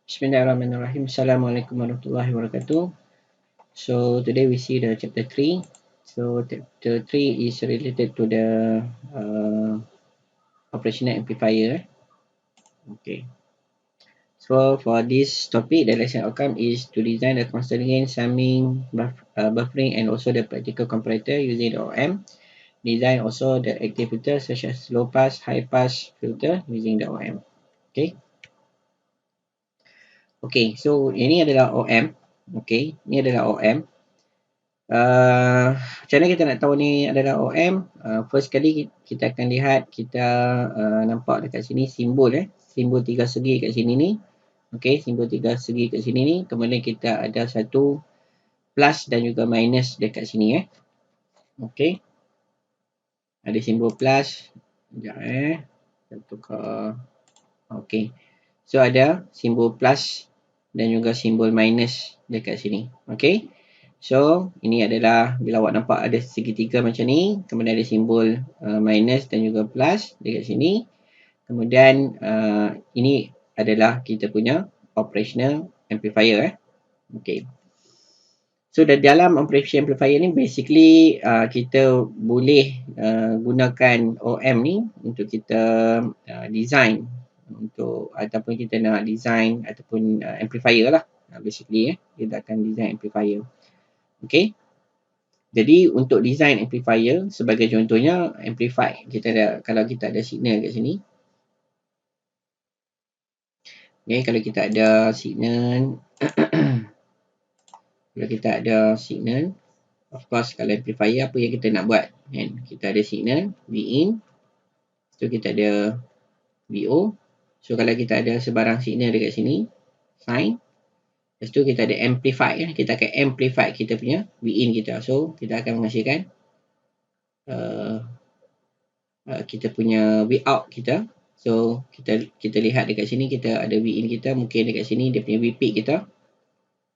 Bismillahirrahmanirrahim. Assalamualaikum warahmatullahi wabarakatuh. So today we see the chapter 3. So chapter 3 is related to the operational amplifier. Okay. So for this topic, the lesson outcome is to design the constant gain, summing, buffering, and also the practical comparator using the OM. Design also the active filter such as low pass, high pass filter using the OM. Okay. Okay. So ini adalah OM. Okay. Ini adalah OM. Macam mana kita nak tahu ni adalah OM? First kali kita akan lihat, kita nampak dekat sini simbol simbol tiga segi kat sini ni. Okey, simbol tiga segi kat sini ni. Kemudian kita ada satu plus dan juga minus dekat sini Okey. Ada simbol plus. Sekejap Kita tukar. Okey. So ada simbol plus dan juga simbol minus dekat sini. Okey. So, ini adalah bila awak nampak ada segitiga macam ni, kemudian ada simbol minus dan juga plus dekat sini. Kemudian ini adalah kita punya operational amplifier Okay. So, dalam operational amplifier ni basically kita boleh gunakan OM ni untuk kita design untuk ataupun kita nak design ataupun amplifier lah. Basically kita akan design amplifier. Okay. Jadi untuk design amplifier sebagai contohnya amplify kita ada, kalau kita ada signal kat sini. Okay, kalau kita ada signal kalau kita ada signal, of course kalau amplifier apa yang kita nak buat kan? Kita ada signal Vin, so kita ada VO. So kalau kita ada sebarang signal dekat sini sine, lepas tu kita ada amplify kita akan amplify kita punya Vin kita. So kita akan menghasilkan kita punya V out kita. So kita lihat dekat sini kita ada V in kita, mungkin dekat sini dia punya V peak kita.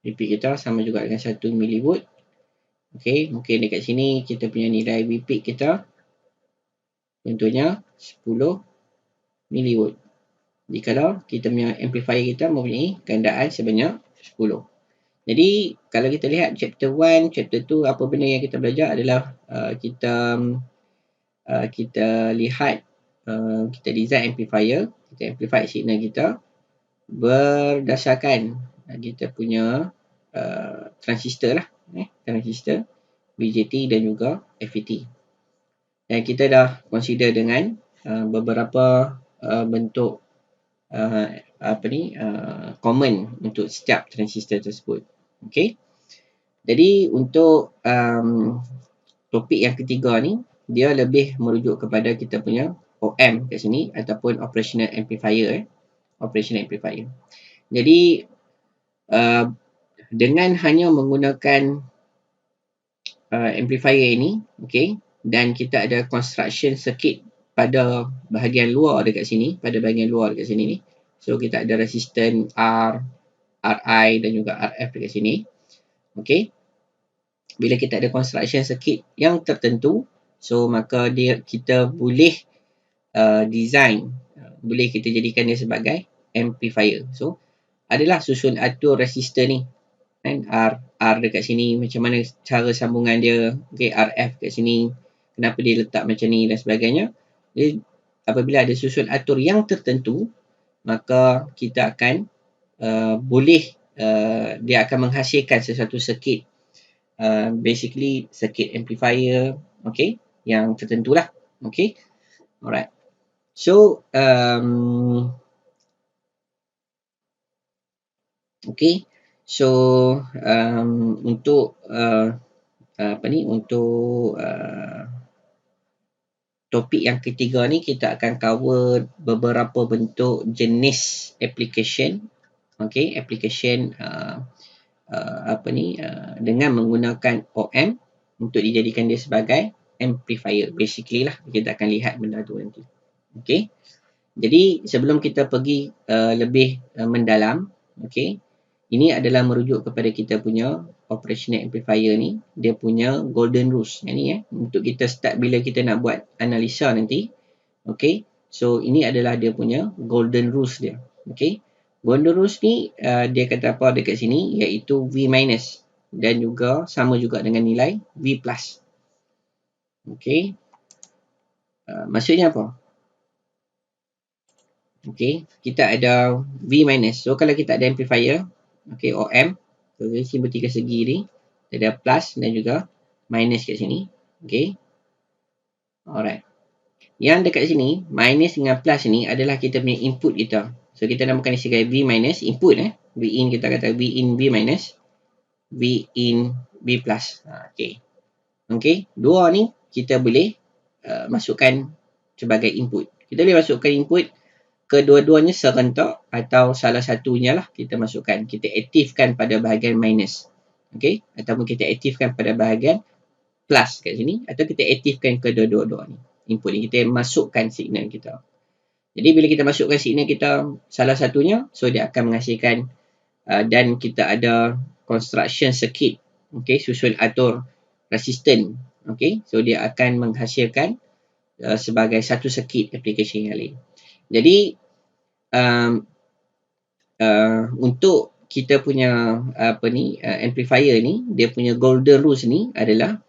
V peak kita sama juga dengan 1 mV. Okey, mungkin dekat sini kita punya nilai V peak kita contohnya 10 mV. Jikalau kita punya amplifier kita mempunyai gandaan sebanyak 10. Jadi kalau kita lihat chapter 1, chapter 2, apa benda yang kita belajar adalah kita lihat kita design amplifier, kita amplify signal kita berdasarkan kita punya transistor transistor BJT dan juga FET. Dan kita dah consider dengan beberapa bentuk common untuk setiap transistor tersebut. Okey. Jadi untuk topik yang ketiga ni, dia lebih merujuk kepada kita punya OM kat sini ataupun operational amplifier operational amplifier. Jadi dengan hanya menggunakan amplifier ini, okey, dan kita ada construction circuit pada bahagian luar dekat sini, ni. So kita ada resistan R, RI dan juga RF dekat sini. Okey. Bila kita ada construction circuit yang tertentu, so maka kita boleh design, boleh kita jadikan dia sebagai amplifier. So adalah susun atur resistor ni kan, R dekat sini macam mana cara sambungan dia, okey, RF kat sini kenapa dia letak macam ni dan sebagainya. Jadi apabila ada susun atur yang tertentu, maka kita akan dia akan menghasilkan sesuatu circuit, basically circuit amplifier, okey, yang tertentulah. Okey. Alright. So okey. So untuk untuk topik yang ketiga ni kita akan cover beberapa bentuk jenis application. Okey, application dengan menggunakan OM untuk dijadikan dia sebagai amplifier. Basically lah kita akan lihat benda tu nanti. Okey. Jadi sebelum kita pergi lebih mendalam, okey, ini adalah merujuk kepada kita punya operational amplifier ni, dia punya golden rules. Yang ni untuk kita start bila kita nak buat analisa nanti. Okey. So ini adalah dia punya golden rules dia. Okey. Golden rules ni dia kata apa dekat sini, iaitu V minus dan juga sama juga dengan nilai V plus. Okey. Maksudnya apa? Okey, kita ada V minus. So kalau kita ada amplifier, okey, OM, so simbol tiga segi ni, ada plus dan juga minus kat sini. Okey. Alright. Yang dekat sini, minus dengan plus ni adalah kita punya input kita. So kita namakan ni sebagai V minus, input V in, kita kata V in V minus, V in V plus. Okey. Okey, dua ni kita boleh masukkan sebagai input. Kita boleh masukkan input kedua-duanya serentak atau salah satunya lah kita masukkan. Kita aktifkan pada bahagian minus. Okey, ataupun kita aktifkan pada bahagian plus kat sini, atau kita aktifkan kedua-dua ni. Input ni kita masukkan signal kita. Jadi bila kita masukkan signal kita salah satunya, so dia akan menghasilkan dan kita ada construction circuit, okey, susun atur resistor, okey, so dia akan menghasilkan sebagai satu circuit application yang lain. Jadi untuk kita punya amplifier ni, dia punya golden rules ni adalah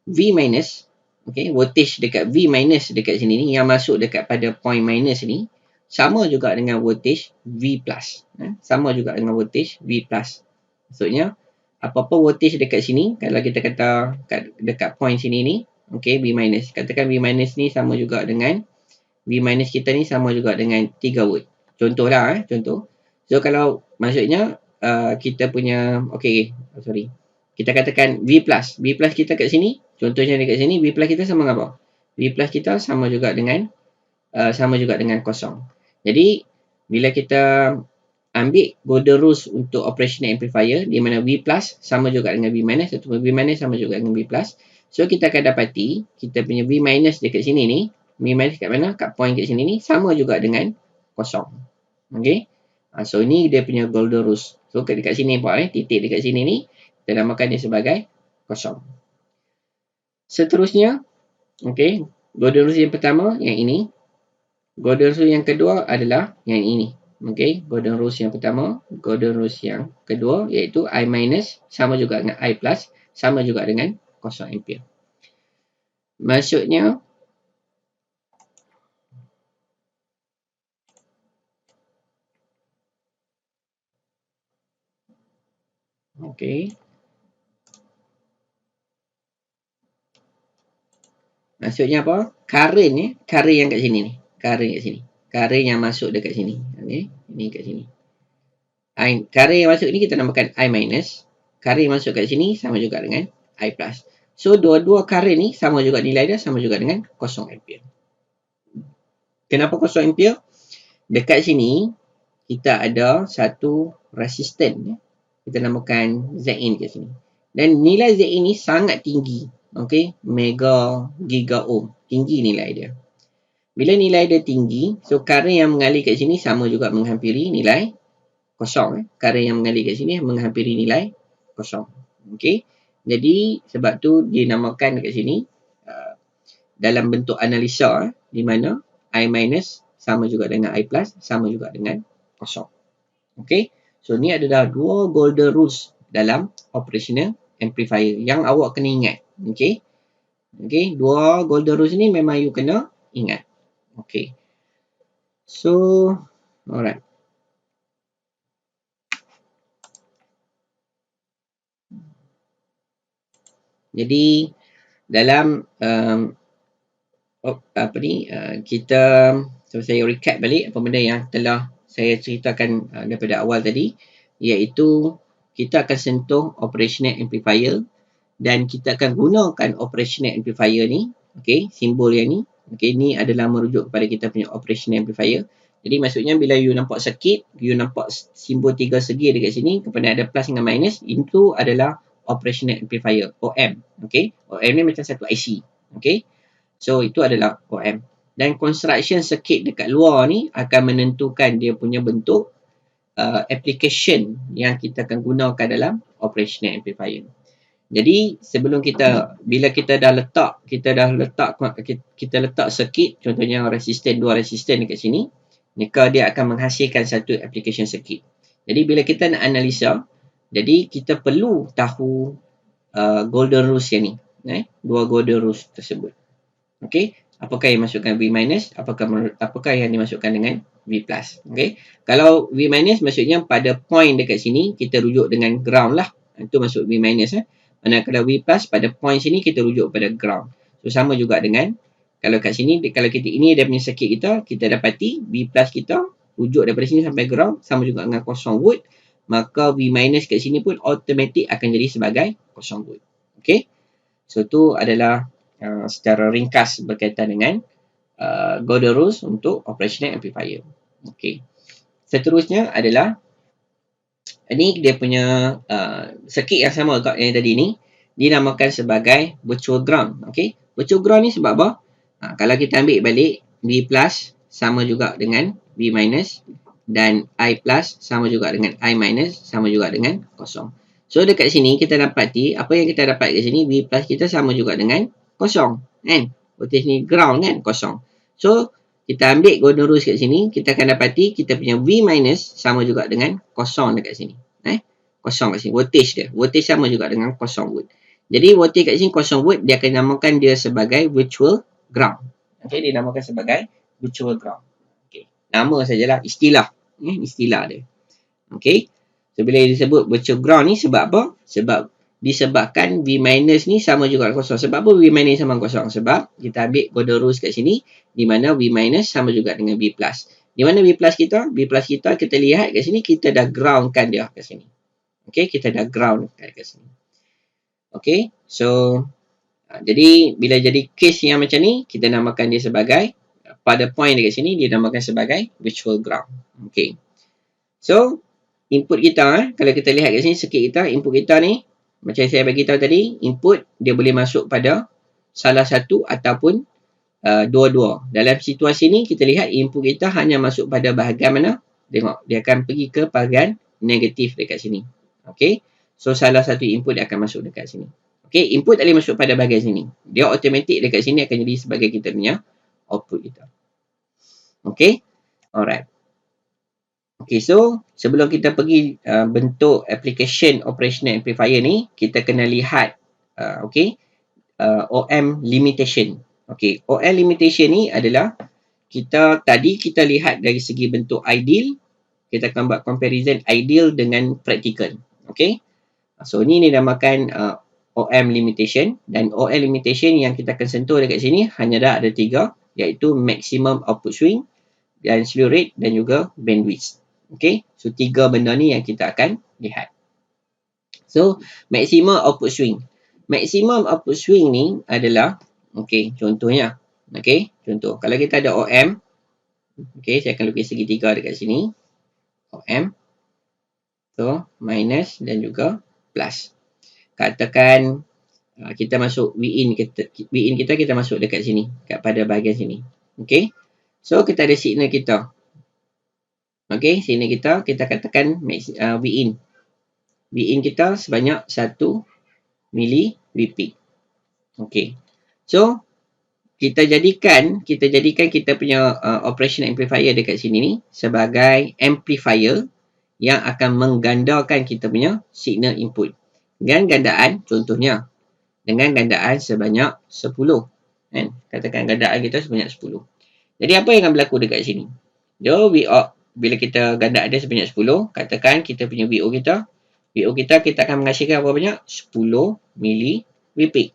V minus, okey, voltage dekat V minus dekat sini ni yang masuk dekat pada point minus ni sama juga dengan voltage V plus. Sama juga dengan voltage V plus. Maksudnya apa-apa voltage dekat sini, kalau kita kata dekat point sini ni, okey, V minus. Katakan V minus ni sama juga dengan V minus kita ni sama juga dengan 3 volt. Contohlah, contoh. So kalau maksudnya kita punya, okey, sorry. Kita katakan V plus. V plus kita kat sini, contohnya dekat sini, V plus kita sama dengan apa? V plus kita sama juga dengan kosong. Jadi, bila kita ambil golden rules untuk operational amplifier, di mana V plus sama juga dengan V minus, ataupun V minus sama juga dengan V plus. So, kita akan dapati, kita punya V minus dekat sini ni, V minus kat mana? Kat point kat sini ni, sama juga dengan kosong. Okay? So, ini dia punya golden rules. So, dekat sini, titik dekat sini ni, kita namakan dia sebagai kosong. Seterusnya, okey, golden rules yang pertama yang ini. Golden rules yang kedua adalah yang ini. Okey, golden rules yang pertama, golden rules yang kedua iaitu I minus sama juga dengan I plus sama juga dengan 0 ampere. Maksudnya okey. Maksudnya apa? Current current yang kat sini ni. Current kat sini. Current yang masuk dekat sini. Okey, ini kat sini. Current yang masuk ni kita namakan I minus. Current yang masuk kat sini sama juga dengan I plus. So, dua-dua current ni sama juga nilai dia, sama juga dengan 0 ampere. Kenapa 0 ampere? Dekat sini, kita ada satu resistor. Kita namakan Zin kat sini. Dan nilai Zin ni sangat tinggi. Okey, mega giga ohm. Tinggi nilai dia. Bila nilai dia tinggi, so current yang mengalir kat sini sama juga menghampiri nilai kosong. Current yang mengalir kat sini menghampiri nilai kosong. Okey. Jadi, sebab tu dinamakan dekat sini dalam bentuk analisa di mana I minus sama juga dengan I plus sama juga dengan kosong. Okey. So, ni adalah dua golden rules dalam operational amplifier yang awak kena ingat. Okey. Okey, dua golden rules ni memang you kena ingat. Okey. So, alright. Jadi, dalam kita, so saya recap balik apa benda yang telah saya ceritakan daripada awal tadi, iaitu kita akan sentuh operational amplifier dan kita akan gunakan operational amplifier ni, okey, simbol yang ni, okey, ni adalah merujuk kepada kita punya operational amplifier. Jadi maksudnya bila you nampak circuit, you nampak simbol tiga segi dekat sini, kemudian ada plus dengan minus, itu adalah operational amplifier, OM. Okey, OM ni macam satu IC. Okey, so itu adalah OM. Dan construction circuit dekat luar ni akan menentukan dia punya bentuk application yang kita akan gunakan dalam operational amplifier. Jadi sebelum kita, bila kita dah letak circuit, contohnya resistor, dua resistor dekat sini, maka dia akan menghasilkan satu application circuit. Jadi bila kita nak analisa, jadi kita perlu tahu golden rules yang ni. Dua golden rules tersebut. Okey, apakah yang masukkan V minus, apakah yang dimasukkan dengan V plus. Okey, kalau V minus maksudnya pada point dekat sini kita rujuk dengan ground lah. Itu masuk V minus. Manakala V plus pada point sini kita rujuk pada ground. So sama juga dengan kalau kat sini, kalau kita ini dia punya circuit kita dapati V plus kita rujuk daripada sini sampai ground sama juga dengan 0 volt, maka V minus kat sini pun automatik akan jadi sebagai 0 volt. Okey, so tu adalah secara ringkas berkaitan dengan golden rules untuk operational amplifier. Okey, seterusnya adalah ini dia punya circuit yang sama kat yang tadi ni, dinamakan sebagai virtual ground. Okey, virtual ground ni sebab apa? Kalau kita ambil balik, V plus sama juga dengan V minus dan I plus sama juga dengan I minus sama juga dengan kosong. So dekat sini kita dapati, apa yang kita dapat kat sini, V plus kita sama juga dengan kosong, kan? Voltage ni ground kan, kosong. So kita ambil golden rules kat sini, kita akan dapati kita punya V minus sama juga dengan kosong dekat sini. Kosong kat sini, voltage sama juga dengan 0 volt. Jadi voltage kat sini 0 volt, dia akan namakan dia sebagai virtual ground. Okey, dinamakan sebagai virtual ground. Okey, nama sajalah, istilah. Istilah dia. Okey. So bila disebut virtual ground ni sebab apa? Sebab disebabkan V minus ni sama juga dengan kosong. Sebab apa V minus sama kosong? Sebab kita ambil golden rules kat sini di mana V minus sama juga dengan V plus. Di mana V plus kita? V plus kita lihat kat sini, kita dah groundkan dia kat sini. Okey, kita dah ground kat sini. Okey, so jadi bila jadi case yang macam ni, kita namakan dia sebagai, pada point dekat sini dia namakan sebagai virtual ground. Okey. So input kita, kalau kita lihat kat sini circuit kita, input kita ni macam saya bagi tahu tadi, input dia boleh masuk pada salah satu ataupun dua-dua. Dalam situasi ni kita lihat input kita hanya masuk pada bahagian mana? Tengok, dia akan pergi ke bahagian negatif dekat sini. Okey. So salah satu input dia akan masuk dekat sini. Okey, input tak boleh masuk pada bahagian sini. Dia automatik dekat sini akan jadi sebagai kita punya output kita. Okey. Alright. Okey, so sebelum kita pergi bentuk application operational amplifier ni, kita kena lihat OM limitation. Okey, OM limitation ni adalah kita lihat dari segi bentuk ideal, kita akan buat comparison ideal dengan practical. Okey. So ni dinamakan OM limitation, dan OM limitation yang kita akan sentuh dekat sini hanya ada 3, iaitu maximum output swing dan slew rate dan juga bandwidth. Okey, so 3 benda ni yang kita akan lihat. So maximum output swing. Maximum output swing ni adalah, contohnya, contoh kalau kita ada OM, saya akan lukis segitiga dekat sini. OM, so minus dan juga plus. Katakan kita masuk V in kita masuk dekat sini, pada bahagian sini. Okey. So kita ada signal kita. Okey, signal kita katakan V in. V in kita sebanyak 1 mili V peak. Okey. So kita jadikan kita punya operation amplifier dekat sini ni sebagai amplifier yang akan menggandakan kita punya signal input. Dengan gandaan, contohnya dengan gandaan sebanyak 10, kan? Katakan gandaan kita sebanyak 10. Jadi apa yang akan berlaku dekat sini? So bila kita gandaan dia sebanyak 10, katakan kita punya VO kita akan menghasilkan berapa banyak? 10 mili V peak.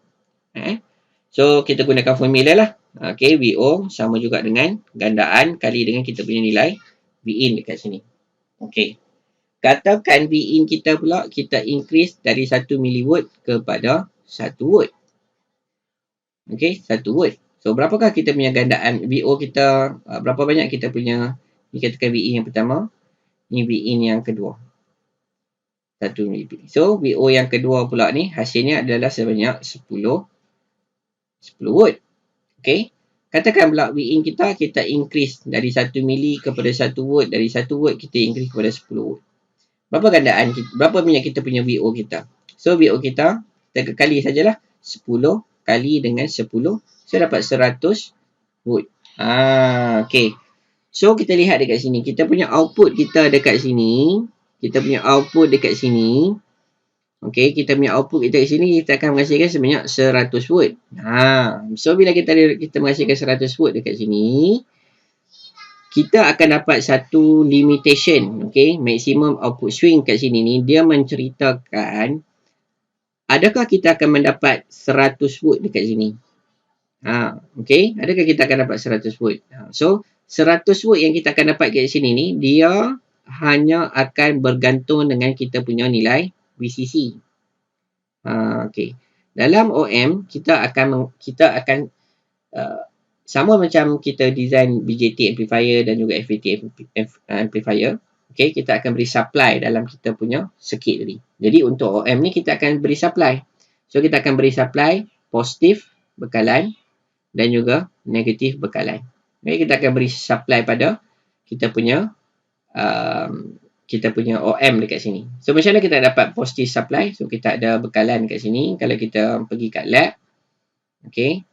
So kita gunakan formula lah. Okey, VO sama juga dengan gandaan kali dengan kita punya nilai V in dekat sini. Okey. Katakan V in kita pula kita increase dari 1 mV kepada 1 volt. Okey, 1 volt. So berapakah kita punya gandaan VO kita, berapa banyak kita punya, ni katakan V in yang pertama, ni V in yang kedua. 1 mV. So VO yang kedua pula ni hasilnya adalah sebanyak 10 volt. Okey. Katakan pula V in kita increase dari 1 mili kepada 1 volt, dari 1 volt kita increase kepada 10 volt. Berapa gandaan kita, berapa banyak kita punya VO kita? So VO kita kali sajalah 10 kali dengan 10, saya dapat 100 volt. Okey. So kita lihat dekat sini, kita punya output kita dekat sini, kita punya output dekat sini. Okey, kita punya output kita kat sini, kita akan menghasilkan sebanyak 100 volt. So bila kita menghasilkan 100 volt dekat sini, kita akan dapat satu limitation, okey, maximum output swing kat sini ni, dia menceritakan adakah kita akan mendapat 100 volt dekat sini. Okey, adakah kita akan dapat 100 volt? So 100 volt yang kita akan dapat kat sini ni, dia hanya akan bergantung dengan kita punya nilai VCC. Okey. Dalam OM kita akan sama macam kita design BJT amplifier dan juga FET amplifier. Okey, kita akan beri supply dalam kita punya circuit tadi. Jadi untuk OM ni kita akan beri supply. So kita akan beri supply positif bekalan dan juga negatif bekalan. Okay, kita akan beri supply pada kita punya OM dekat sini. So macam mana kita dapat positive supply? So kita ada bekalan dekat sini. Kalau kita pergi kat lab, okay,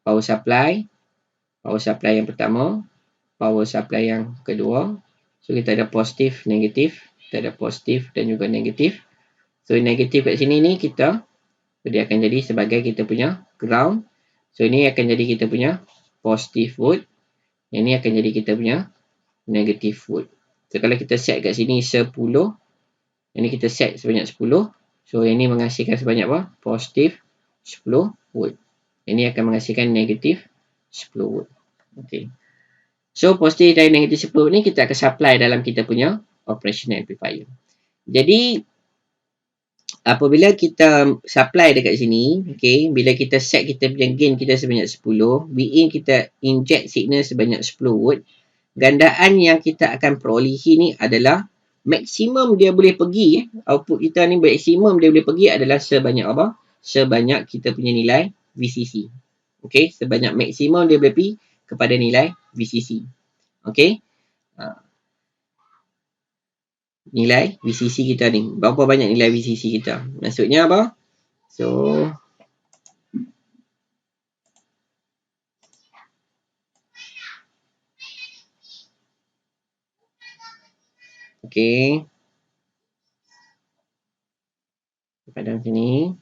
power supply yang pertama, power supply yang kedua. So kita ada positif, negatif, kita ada positif dan juga negatif. So negatif kat sini ni dia akan jadi sebagai kita punya ground. So ini akan jadi kita punya positive volt. Ini akan jadi kita punya negative volt. So kalau kita set kat sini 10, ini kita set sebanyak 10. So ini menghasilkan sebanyak apa? Positif 10 volt. Ini akan menghasilkan negatif 10 volt. Okay. So positif dan negatif 10 volt ni kita akan supply dalam kita punya operational amplifier. Jadi apabila kita supply dekat sini, okay, bila kita set kita punya gain kita sebanyak 10, Vin kita inject signal sebanyak 10 volt, gandaan yang kita akan perolehi ni adalah maksimum dia boleh pergi, output kita ni maksimum dia boleh pergi adalah sebanyak apa? Sebanyak kita punya nilai VCC. Okay, sebanyak maksimum dia boleh pergi kepada nilai VCC. Okay. Nilai VCC kita ni. Berapa banyak nilai VCC kita? Maksudnya apa? So, okay. Pada sini.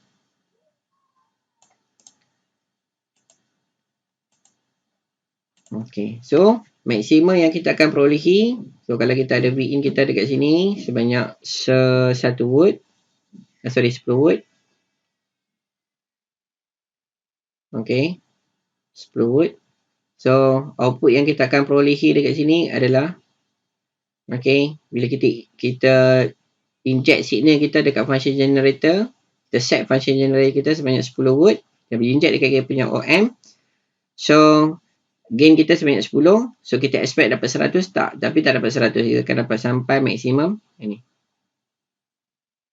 Okay. So, maksimum yang kita akan perolehi. So, kalau kita ada Vin kita dekat sini sebanyak 1 volt. 10 volt. Okay. 10 volt. So, output yang kita akan perolehi dekat sini adalah, okay, bila kita inject signal kita dekat function generator, kita set function generator kita sebanyak 10 volt, kita inject dekat kita punya OM. So, gain kita sebanyak 10, so kita expect dapat 100, tapi tak dapat 100, kita akan dapat sampai maksimum ini.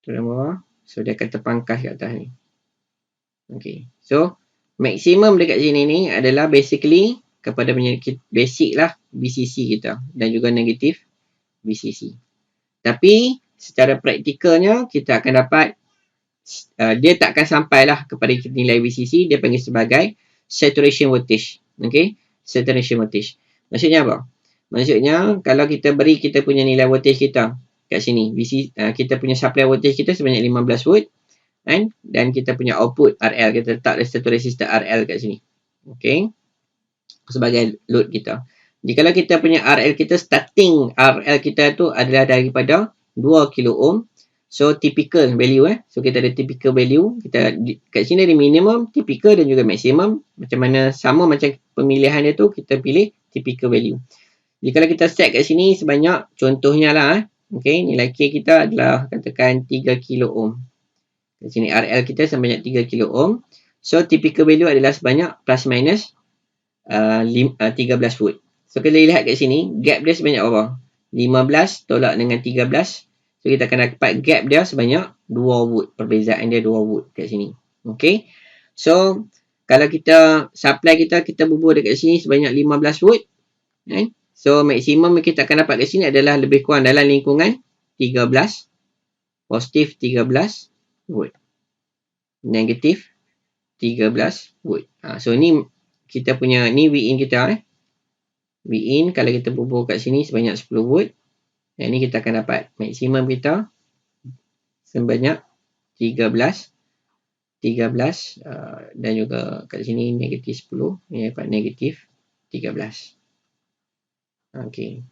Turun bawah, so dia akan terpangkas kat atas ni. Okay, so maksimum dekat sini ni adalah basically kepada basic lah BCC kita dan juga negatif BCC. Tapi secara praktikalnya kita akan dapat dia tak akan sampailah kepada nilai BCC, dia panggil sebagai saturation voltage. Okay, saturation voltage. Maksudnya apa? Maksudnya kalau kita beri kita punya nilai voltage kita kat sini, kita punya supply voltage kita sebanyak 15 volt kan? Dan kita punya output RL, kita letak satu resistor RL kat sini. Okay, sebagai load kita. Jadi kalau kita punya RL kita, starting RL kita tu adalah daripada 2 kilo ohm. So typical value So kita ada typical value. Kita kat sini ada minimum, typical dan juga maximum. Macam mana sama macam pemilihan dia tu, kita pilih typical value. Jadi kalau kita set kat sini sebanyak, contohnya lah okay, nilai K kita adalah katakan 3 kilo ohm. Kat sini RL kita sebanyak 3 kilo ohm. So typical value adalah sebanyak plus minus 13 volt. So kita lihat kat sini, gap dia sebanyak apa? 15 tolak dengan 13. So kita akan dapat gap dia sebanyak 2 volt. Perbezaan dia 2 volt kat sini. Okay. So kalau kita supply kita bubur dekat sini sebanyak 15 volt. So maksimum yang kita akan dapat kat sini adalah lebih kurang dalam lingkungan 13. Positif 13 volt. Negatif 13 volt. So ni kita punya, ni Vin kita Vin kalau kita bubuh kat sini sebanyak 10 volt. Yang ni kita akan dapat maksimum kita sebanyak 13 dan juga kat sini negatif 10. Ini dapat negatif 13. Okay.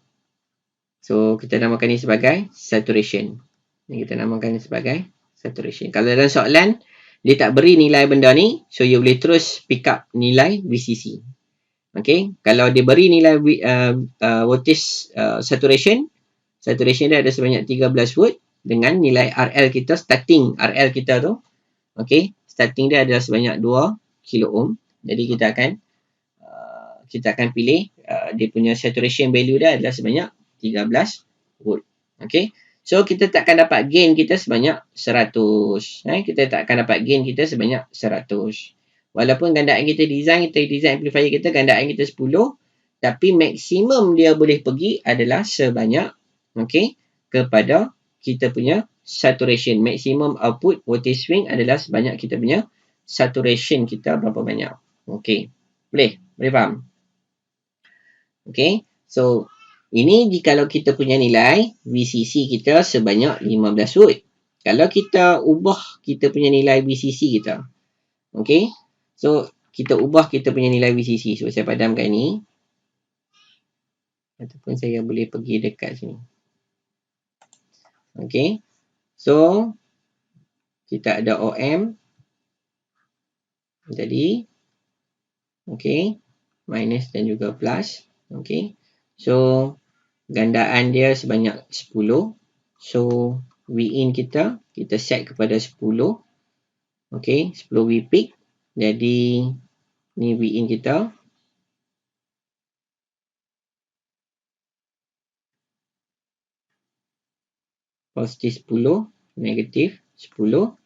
So, kita namakan ini sebagai saturation. Ini kita namakan ini sebagai saturation. Kalau dalam soalan, dia tak beri nilai benda ni, so you boleh terus pick up nilai VCC. Okay. Kalau dia beri nilai voltage saturation dia ada sebanyak 13 volt dengan nilai RL kita, starting RL kita tu. Okay. Starting dia adalah sebanyak 2 kilo ohm. Jadi kita akan pilih dia punya saturation value dia adalah sebanyak 13 volt. Okay. So, kita takkan dapat gain kita sebanyak 100. Kita takkan dapat gain kita sebanyak 100. Walaupun gandaan kita design amplifier kita, gandaan kita 10. Tapi maksimum dia boleh pergi adalah sebanyak, kepada kita punya saturation. Maximum output voltage swing adalah sebanyak kita punya saturation kita berapa banyak. Okay. Boleh faham? Okay. So, ini jikalau kita punya nilai VCC kita sebanyak 15 volt. Kalau kita ubah kita punya nilai VCC kita. Okay. So, kita ubah kita punya nilai VCC. So, saya padamkan ni. Ataupun saya boleh pergi dekat sini. Okay. So, kita ada OM. Jadi, okay. Minus dan juga plus. Okay. So, gandaan dia sebanyak 10. So, Vin kita set kepada 10. Okay. 10 V peak. Jadi, ni Vin kita. Positif 10. Negatif 10.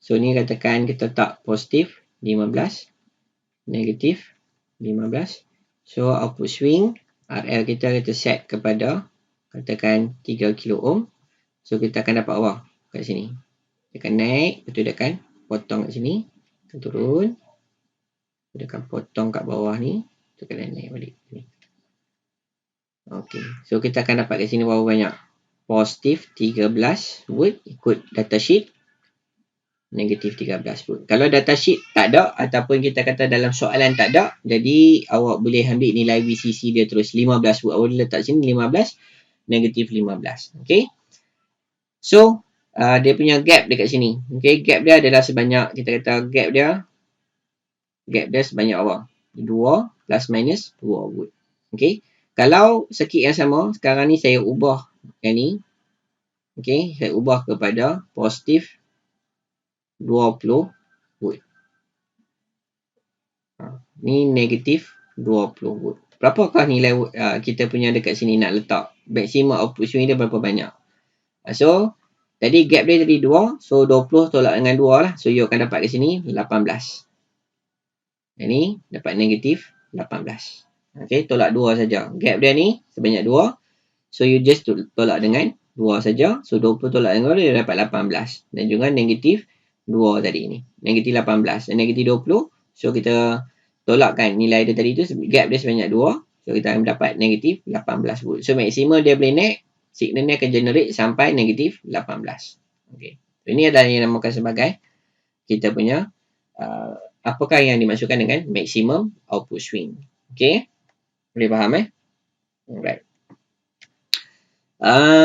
So, ni katakan kita tak positif 15. Negatif 15. So, output swing RL kita set kepada katakan 3 kilo ohm. So, kita akan dapat apa kat sini? Dia akan naik, betul dia akan potong kat sini. Akan turun. Dia akan potong kat bawah ni. Kita akan naik balik. Okay. So, kita akan dapat kat sini berapa banyak? Positif 13 volt ikut datasheet. Negatif 13 volt. Kalau datasheet tak ada ataupun kita kata dalam soalan tak ada, jadi awak boleh ambil nilai VCC dia terus 15 volt. Awak boleh letak sini 15, negatif 15. Okay. So, dia punya gap dekat sini. Okay, gap dia adalah sebanyak, kita kata gap dia sebanyak apa? 2 plus minus 2 volt. Okay. Kalau circuit yang sama, sekarang ni saya ubah yang ni. Okay, saya ubah kepada positif 20 volt. Ni negatif 20 volt. Berapakah nilai kita punya dekat sini nak letak? Maximum output swing dia berapa banyak? So, tadi gap dia jadi 2. So, 20 tolak dengan 2 lah. So, you akan dapat ke sini 18. Yang ni dapat negatif 18. Okay, tolak 2 saja. Gap dia ni sebanyak 2. So, you just tolak dengan 2 saja. So, 20 tolak dengan 2 dia dapat 18. Dan juga negatif 2 tadi ni. Negatif 18 dan negatif 20. So, kita tolakkan nilai dia tadi tu. Gap dia sebanyak 2. So, kita akan dapat negatif 18 volt. So, maksimum dia boleh naik. Signal ni akan generate sampai negatif 18. Okay. So, ini adalah yang dinamakan sebagai kita punya apakah yang dimaksudkan dengan maximum output swing. Okay. Boleh faham Alright.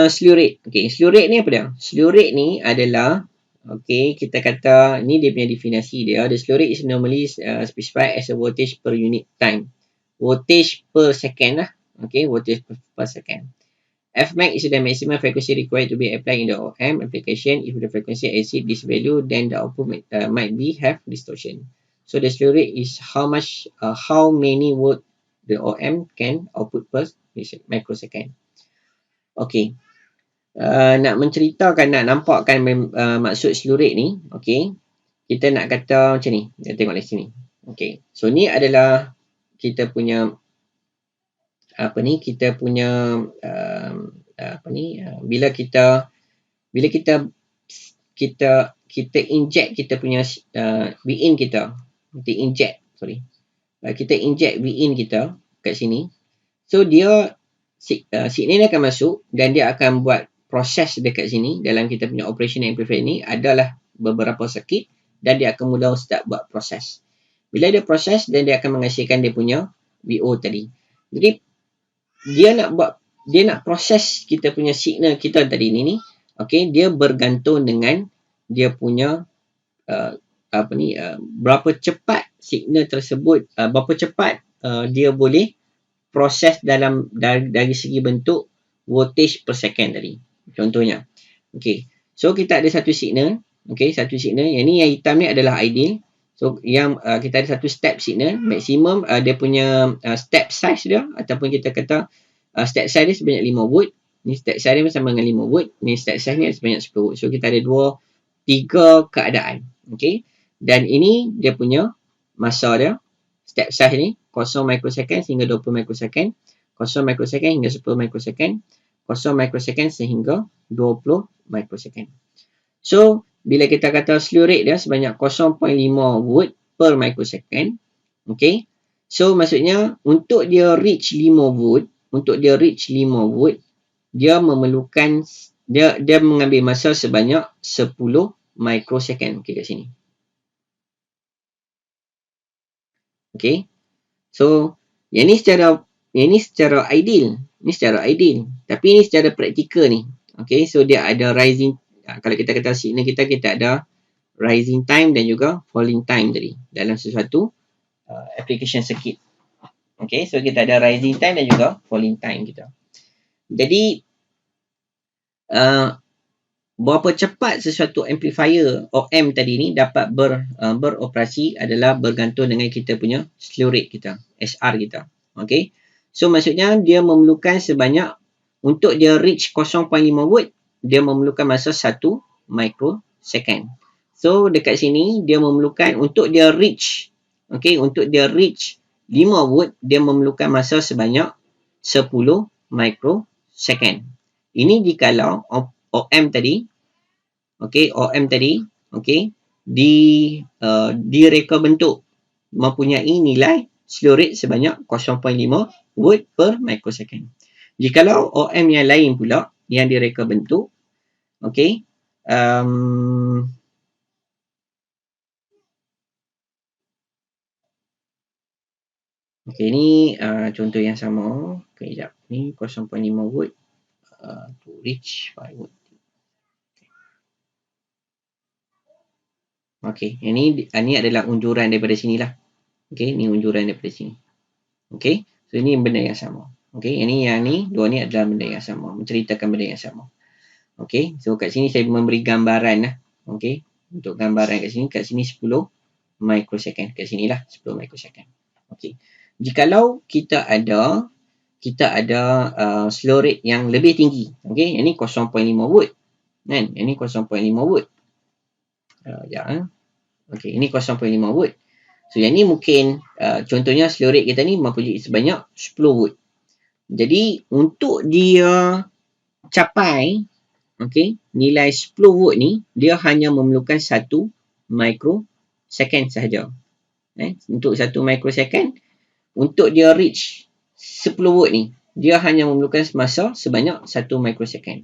Slew rate. Okay. Slew rate ni apa dia? Slew rate ni adalah, okay, kita kata, ni dia punya definisi dia. The slew rate is normally specified as a voltage per unit time. Voltage per second lah. Okay. Voltage per second. Fmax is the maximum frequency required to be applied in the OM application. If the frequency exceeds this value, then the output might have distortion. So the slew rate is how many volt the OM can output per microsecond. Okay. Nak menceritakan, nak nampakkan maksud slew rate ni, okay, kita nak kata macam ni. Kita tengok di sini. Okay. So ni adalah kita punya bila kita inject kita punya Vin kita, kita inject Vin kita kat sini. So dia signal ni akan masuk dan dia akan buat proses dekat sini dalam kita punya operation amplifier ni adalah beberapa circuit dan dia akan mula start buat proses. Bila dia proses dan dia akan menghasilkan dia punya VO tadi. Jadi dia nak proses kita punya signal kita tadi ni, okey, dia bergantung dengan dia punya berapa cepat signal tersebut, berapa cepat dia boleh proses dari segi bentuk voltage per second tadi. Contohnya. Okey. So kita ada satu signal, okey, satu signal. Yang ni yang hitam ni adalah ideal. So yang kita ada satu step signal, maksimum dia punya step size dia ataupun kita kata step size dia sebanyak 5 volt. Ni step size dia sama dengan 5 volt. Ni step size ni sebanyak 10 volt. So kita ada 3 keadaan. Okey. Dan ini dia punya masa dia. Step size ni 0 microsecond sehingga 20 microsecond, 0 microsecond hingga 10 microsecond, 0 microsecond sehingga 20 microsecond. So, bila kita kata slew rate dia sebanyak 0.5 volt per microsecond, okay. So, maksudnya untuk dia reach 5 volt, dia memerlukan, dia mengambil masa sebanyak 10 microsecond. Okay, kat sini. Okay. So, yang ni secara ideal. Ni secara ideal. Tapi ni secara praktikal ni. Okay, so dia ada rising, kalau kita kata signal kita ada rising time dan juga falling time tadi dalam sesuatu application circuit. Okay, so kita ada rising time dan juga falling time kita. Jadi, berapa cepat sesuatu amplifier OM tadi ni dapat beroperasi adalah bergantung dengan kita punya slew rate kita, SR kita. Okay. So maksudnya dia memerlukan sebanyak, untuk dia reach 0.5 volt, dia memerlukan masa 1 microsecond. So dekat sini dia memerlukan, untuk dia reach 5 volt, dia memerlukan masa sebanyak 10 microsecond. Ini jikalau OM tadi, direka bentuk mempunyai nilai slew rate sebanyak 0.5 volt per microsecond. Jikalau OM yang lain pula yang direka bentuk, ni contoh yang sama. Sekejap. Ni 0.5 volt to reach 5 volt. Okey, ini adalah unjuran daripada sini lah. Okey, ni unjuran daripada sini. Okey, so ini benda yang sama. Okey, yang ni, dua ni adalah benda yang sama, menceritakan benda yang sama. Okey, so kat sini saya memberi gambaran lah. Okey, untuk gambaran kat sini 10 microsecond. Kat sini lah 10 microsecond. Okey, jikalau kita ada slow rate yang lebih tinggi. Okey, yang ni 0.5 volt. Kan? Yang ni 0.5 volt. Okey, ini 0.5 volt. So yang ni mungkin contohnya slew rate kita ni mempunyai sebanyak 10 volt. Jadi untuk dia capai nilai 10 volt ni, dia hanya memerlukan 1 microsecond sahaja. Untuk 1 microsecond, untuk dia reach 10 volt ni, dia hanya memerlukan masa sebanyak 1 microsecond.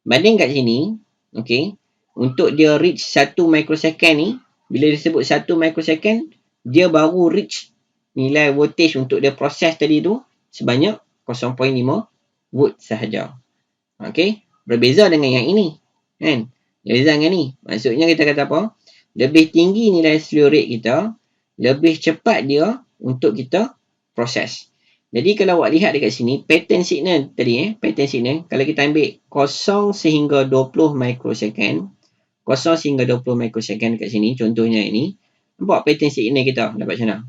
Banding kat sini, untuk dia reach 1 microsecond ni, bila disebut 1 microsecond, dia baru reach nilai voltage untuk dia proses tadi tu sebanyak 0.5 volt sahaja. Okey, berbeza dengan yang ini. Kan? Berbeza dengan ni. Maksudnya kita kata apa? Lebih tinggi nilai slew rate kita, lebih cepat dia untuk kita proses. Jadi kalau awak lihat dekat sini, pattern signal tadi, pattern signal, kalau kita ambil 0 sehingga 20 microsecond, 0 sehingga 20 microsecond kat sini, contohnya ini, nampak pattern signal kita dapat macam mana?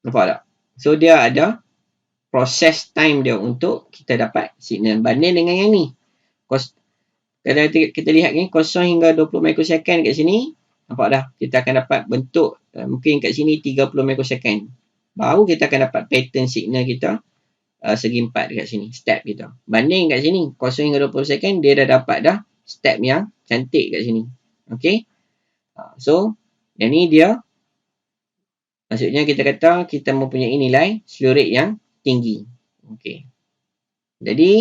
Nampak tak? So, dia ada proses time dia untuk kita dapat signal. Banding dengan yang ni. Kalau kita lihat ni, 0 hingga 20 microsecond kat sini, nampak dah? Kita akan dapat bentuk, mungkin kat sini 30 microsecond. Baru kita akan dapat pattern signal kita segi 4 dekat sini, step kita. Banding kat sini, 0 hingga 20 second, dia dah dapat dah step yang cantik kat sini. Okey. So, yang ni dia, maksudnya kita kata kita mempunyai nilai slew rate yang tinggi. Okey. Jadi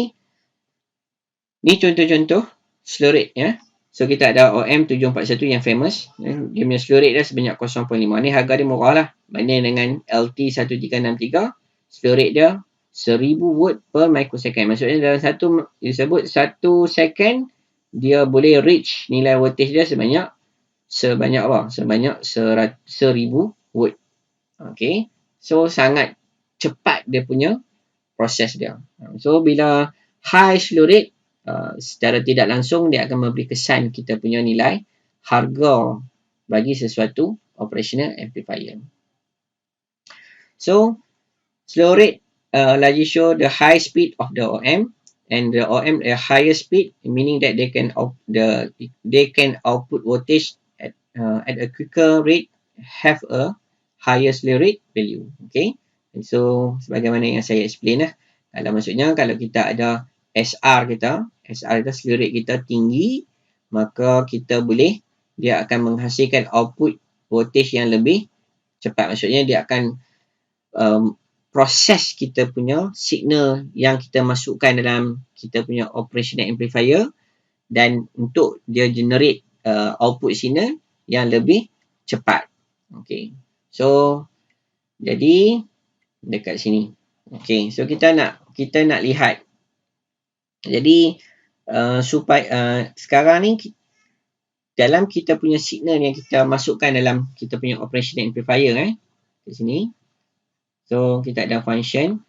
ni contoh-contoh slow rate ya. So kita ada OM741 yang famous. Dia punya slow rate dia sebanyak 0.5. Ni harga dia murah lah. Banding dengan LT1363, slow rate dia 1000 watt per microsecond. Maksudnya dalam disebut 1 second dia boleh reach nilai voltage dia sebanyak apa? Sebanyak 1000 watt. Okay. So sangat cepat dia punya proses dia. So bila high slow rate, secara tidak langsung dia akan memberi kesan kita punya nilai harga bagi sesuatu operational amplifier. So slow rate largely show the high speed of the OM, and the OM a higher speed, meaning that they can output voltage at a quicker rate, have a higher slow rate value. Okay. So sebagaimana yang saya explain lah. Maksudnya kalau kita ada SR kita slow rate kita tinggi, maka kita boleh, dia akan menghasilkan output voltage yang lebih cepat. Maksudnya dia akan proses kita punya signal yang kita masukkan dalam kita punya operational amplifier, dan untuk dia generate output signal yang lebih cepat. Okay. So jadi dekat sini. Okay. So kita nak lihat. Jadi supaya sekarang ni dalam kita punya signal yang kita masukkan dalam kita punya operational amplifier di sini. So kita ada function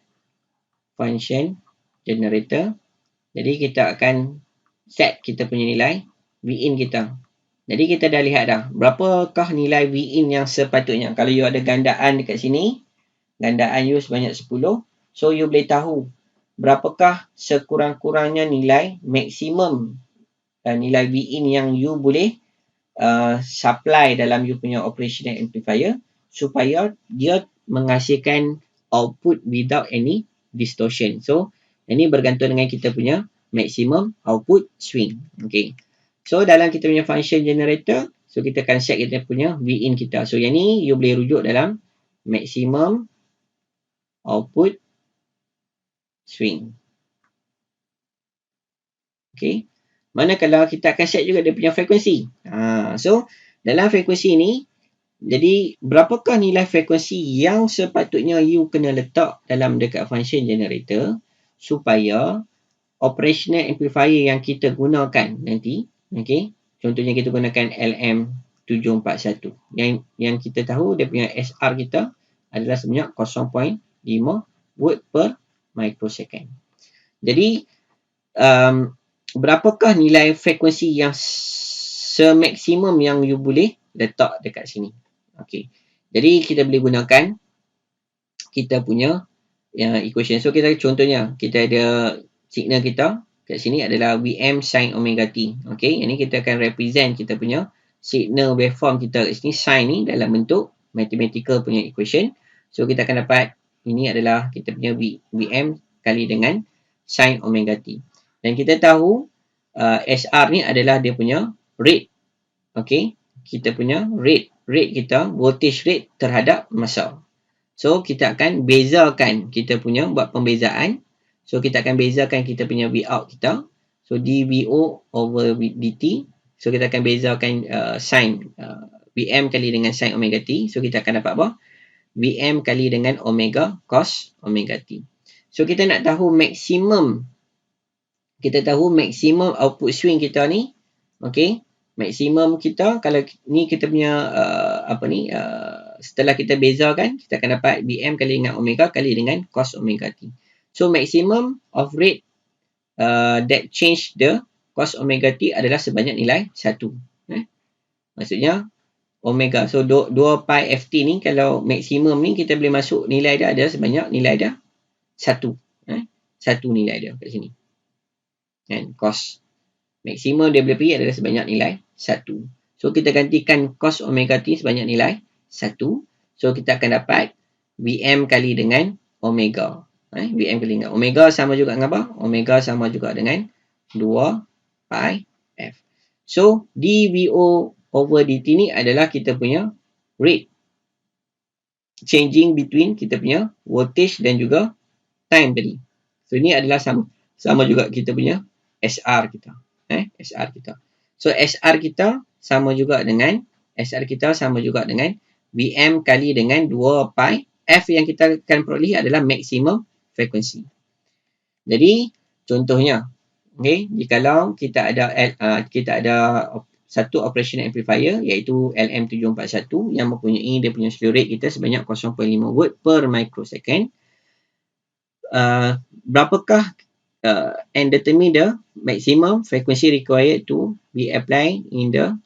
generator. Jadi kita akan set kita punya nilai Vin kita. Jadi kita dah lihat dah berapakah nilai Vin yang sepatutnya. Kalau you ada gandaan dekat sini, gandaan you sebanyak 10, so you boleh tahu berapakah sekurang-kurangnya nilai maksimum nilai Vin yang you boleh supply dalam you punya operational amplifier supaya dia menghasilkan output without any distortion. So ini bergantung dengan kita punya maximum output swing. Okay. So dalam kita punya function generator, so kita akan set kita punya Vin kita. So yang ni you boleh rujuk dalam maximum output swing. Okay. Manakala kita akan set juga dia punya frekuensi. So dalam frekuensi ni, jadi berapakah nilai frekuensi yang sepatutnya you kena letak dalam dekat function generator supaya operational amplifier yang kita gunakan nanti, okay, contohnya kita gunakan LM741 yang kita tahu dia punya SR kita adalah sebanyak 0.5 watt per microsecond. Jadi berapakah nilai frekuensi yang semaksimum yang you boleh letak dekat sini. Okey. Jadi kita boleh gunakan kita punya equation. So kita contohnya kita ada signal kita kat sini adalah Vm sin omega t. Okey, ini kita akan represent kita punya signal waveform kita kat sini, sin ni dalam bentuk mathematical punya equation. So kita akan dapat ini adalah kita punya Vm kali dengan sin omega t. Dan kita tahu SR ni adalah dia punya rate. Okey, kita punya rate kita, voltage rate terhadap masa. So kita akan bezakan, kita punya buat pembezaan. So kita akan bezakan kita punya Vout kita. So dVo over dt. So kita akan bezakan sin Vm kali dengan sin omega t. So kita akan dapat apa? Vm kali dengan omega cos omega t. So kita nak tahu maksimum. Kita tahu maksimum output swing kita ni. Okey. Maksimum kita, kalau ni kita punya setelah kita bezakan, kita akan dapat Vm kali dengan omega kali dengan cos omega t. So maximum of rate that change the cos omega t adalah sebanyak nilai 1. Maksudnya omega. So 2 pi ft ni kalau maksimum ni kita boleh masuk nilai dia adalah sebanyak nilai dia 1. 1 nilai dia kat sini. And cos maksimum dia boleh pergi adalah sebanyak nilai 1. So kita gantikan cos omega t sebanyak nilai 1. So kita akan dapat Vm kali dengan omega. Vm kali dengan omega sama juga dengan apa? Omega sama juga dengan 2 pi f. So dVo over dt ni adalah kita punya rate changing between kita punya voltage dan juga time tadi. So ini adalah sama juga kita punya SR kita. SR kita. So SR kita sama juga dengan Vm kali dengan 2 pi. F yang kita akan peroleh adalah maximum frequency. Jadi contohnya, jikalau kita ada satu operational amplifier iaitu LM741 yang mempunyai dia punya slew rate kita sebanyak 0.5 volt per microsecond. Berapakah and determine the maximum frequency required to be applied in the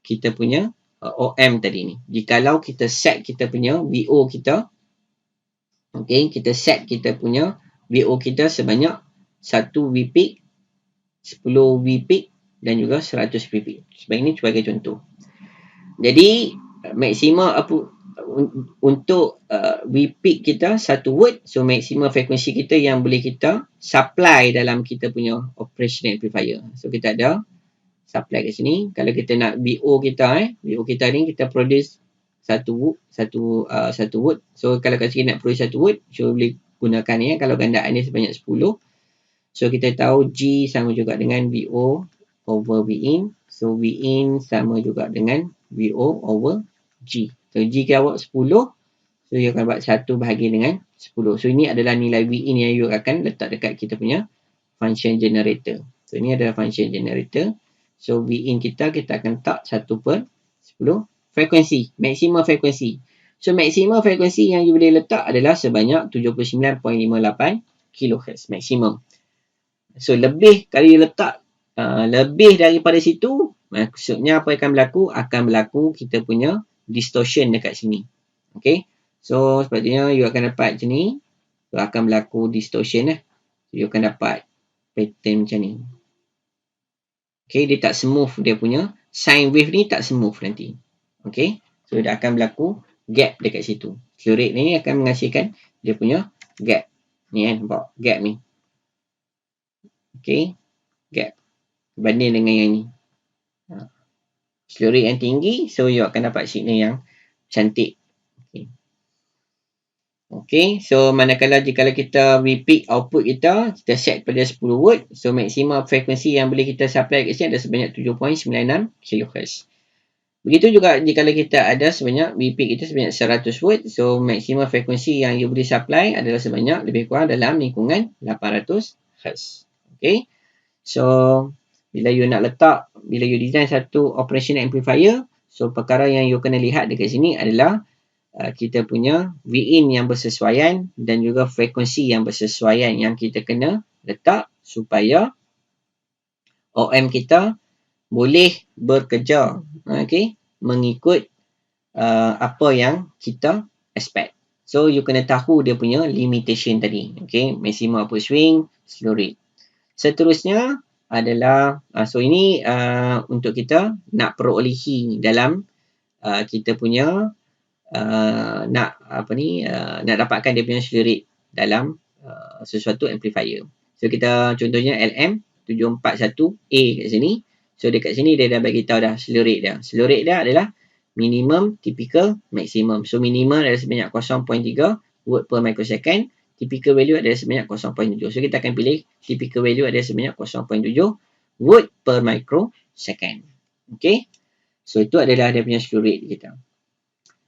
kita punya OM tadi ni. Jikalau kita set kita punya VO kita, kita set kita punya VO kita sebanyak 1 Vpeak, 10 Vpeak dan juga 100 Vpeak. Sebagai contoh. Jadi maksimum untuk Vpeak kita 1 volt, so maksimum frekuensi kita yang boleh kita supply dalam kita punya operational amplifier. So kita ada supply kat sini. Kalau kita nak VO kita ni kita produce 1 volt. So kalau kat sini nak produce 1 volt, so boleh gunakan ni. Kalau gandaan ni sebanyak 10. So kita tahu G sama juga dengan VO over Vin. So Vin sama juga dengan VO over G. So G kita buat 10. So you akan buat 1 bahagi dengan 10. So ini adalah nilai Vin yang you akan letak dekat kita punya function generator. So ini adalah function generator. So Vin kita akan letak 1 per 10 frekuensi. Maximum frekuensi. So maximum frekuensi yang you boleh letak adalah sebanyak 79.58 kHz maximum. So lebih kalau you letak lebih daripada situ, maksudnya apa akan berlaku? Akan berlaku kita punya distortion dekat sini. Okay. So sepatutnya you akan dapat macam ni. So akan berlaku distortion . You akan dapat pattern macam ni. Okay, dia tak smooth dia punya. Sine wave ni tak smooth nanti. Okay. So dia akan berlaku gap dekat situ. Slew rate ni akan menghasilkan dia punya gap. Ni nampak gap ni. Okay. Gap. Berbanding dengan yang ni. Slew rate yang tinggi, so you akan dapat signal yang cantik. Okay, so manakala jika kita Vpeak output kita set pada 10 volt, so maksimum frekuensi yang boleh kita supply kat sini ada sebanyak 7.96 kHz. Begitu juga jika kita ada sebanyak Vpeak kita sebanyak 100 volt, so maksimum frekuensi yang you boleh supply adalah sebanyak lebih kurang dalam lingkungan 800 Hz. Okay, so bila you design satu operational amplifier, so perkara yang you kena lihat dekat sini adalah kita punya Vin yang bersesuaian dan juga frekuensi yang bersesuaian yang kita kena letak supaya OM kita boleh bekerja mengikut apa yang kita expect. So you kena tahu dia punya limitation tadi. Maximum output swing, slew rate. Seterusnya adalah so ini untuk kita nak perolehi dalam kita punya nak dapatkan dia punya slew rate dalam sesuatu amplifier. So kita contohnya LM741A kat sini. So dekat sini dia dah bagi tahu dah slew rate dia. Slew rate dia adalah minimum, typical, maximum. So minimum adalah sebanyak 0.3 volt per microsecond. Typical value adalah sebanyak 0.7. So kita akan pilih typical value adalah sebanyak 0.7 volt per microsecond. Okay. So itu adalah dia punya slew rate kita.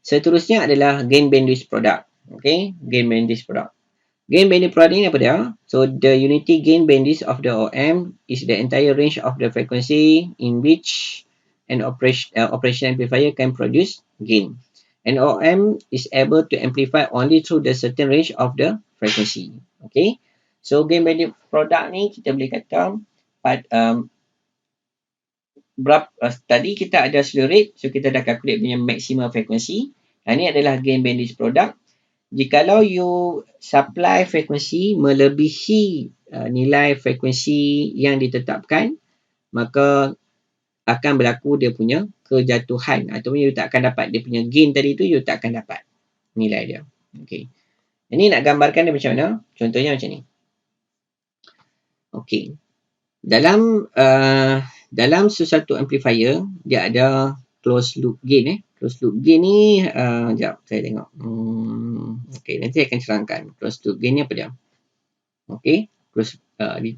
Seterusnya adalah gain bandwidth product. Okay, gain bandwidth product. Gain bandwidth product ni apa dia? So the unity gain bandwidth of the OM is the entire range of the frequency in which an operation amplifier can produce gain. An OM is able to amplify only through the certain range of the frequency. Okay, so gain bandwidth product ni kita boleh kata tadi kita ada slew rate, so kita dah calculate punya maximum frequency. Ini adalah gain bandwidth product. Jikalau you supply frekuensi melebihi nilai frekuensi yang ditetapkan, maka akan berlaku dia punya kejatuhan ataupun you tak akan dapat dia punya gain tadi tu, you tak akan dapat nilai dia. Okay. Ini nak gambarkan dia macam mana? Contohnya macam ni. Okay. Dalam sesuatu amplifier, dia ada closed loop gain. Closed loop gain ni, sekejap saya tengok. Okay, nanti saya akan cerangkan. Closed loop gain ni apa dia? Okay,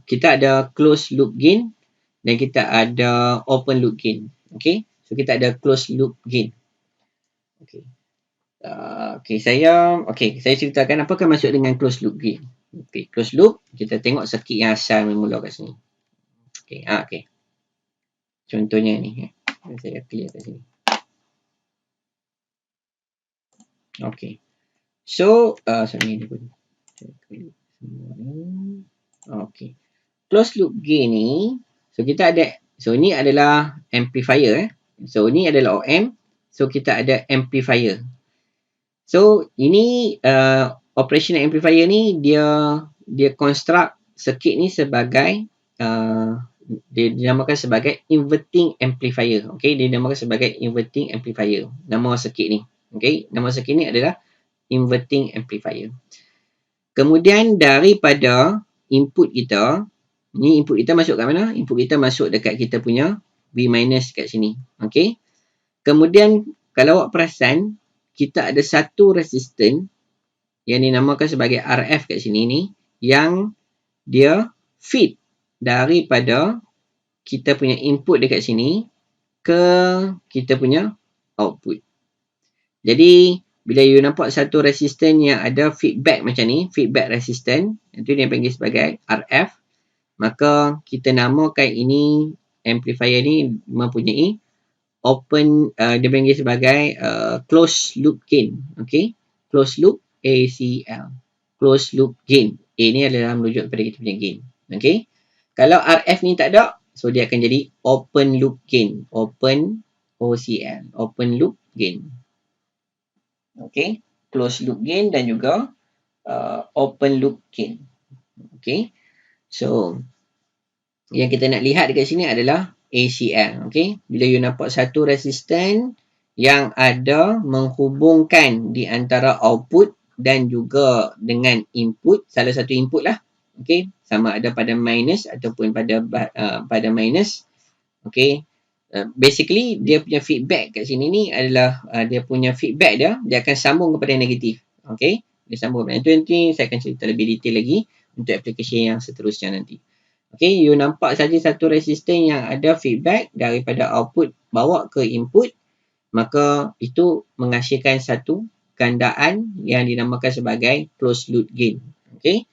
kita ada closed loop gain dan kita ada open loop gain. Okay, so kita ada closed loop gain. Okay. Saya ceritakan apakah maksud dengan closed loop gain. Okay, closed loop, kita tengok sirkuit yang asal bermula kat sini. Okay, okay. Contohnya ni. Saya clear kat sini. Okay. So, sorry ni pun. Okay. Closed loop gain ni, so kita ada, so ni adalah amplifier. So ni adalah OM. So kita ada amplifier. So ini operational amplifier ni dia construct circuit ni sebagai dia dinamakan sebagai inverting amplifier. Okay, dia dinamakan sebagai inverting amplifier. Nama circuit ni. Okay, nama circuit ni adalah inverting amplifier. Kemudian daripada input kita, ni input kita masuk kat mana? Input kita masuk dekat kita punya V- kat sini. Okay. Kemudian kalau awak perasan, kita ada satu resistor yang dinamakan sebagai RF kat sini ni, yang dia feed daripada kita punya input dekat sini ke kita punya output. Jadi bila you nampak satu resistor yang ada feedback macam ni, feedback resistor, itu dia panggil sebagai RF, maka kita namakan ini amplifier ni mempunyai open, dia panggil sebagai closed loop gain. Okay, closed loop ACL, closed loop gain. A ni adalah merujuk kepada kita punya gain. Okay, kalau RF ni tak ada, so dia akan jadi open loop gain, open OCL, open loop gain. Okay, closed loop gain dan juga open loop gain. Okay, so yang kita nak lihat dekat sini adalah ACL. Okay, bila you nampak satu resistor yang ada menghubungkan di antara output dan juga dengan input, salah satu input lah. Okay, sama ada pada minus ataupun pada minus. Okay, basically dia punya feedback kat sini ni adalah dia punya feedback dia akan sambung kepada negatif. Okay, dia sambung. Itu nanti saya akan cerita lebih detail lagi untuk aplikasi yang seterusnya nanti. Okay, you nampak saja satu resistor yang ada feedback daripada output bawa ke input, maka itu menghasilkan satu gandaan yang dinamakan sebagai closed loop gain. Okay,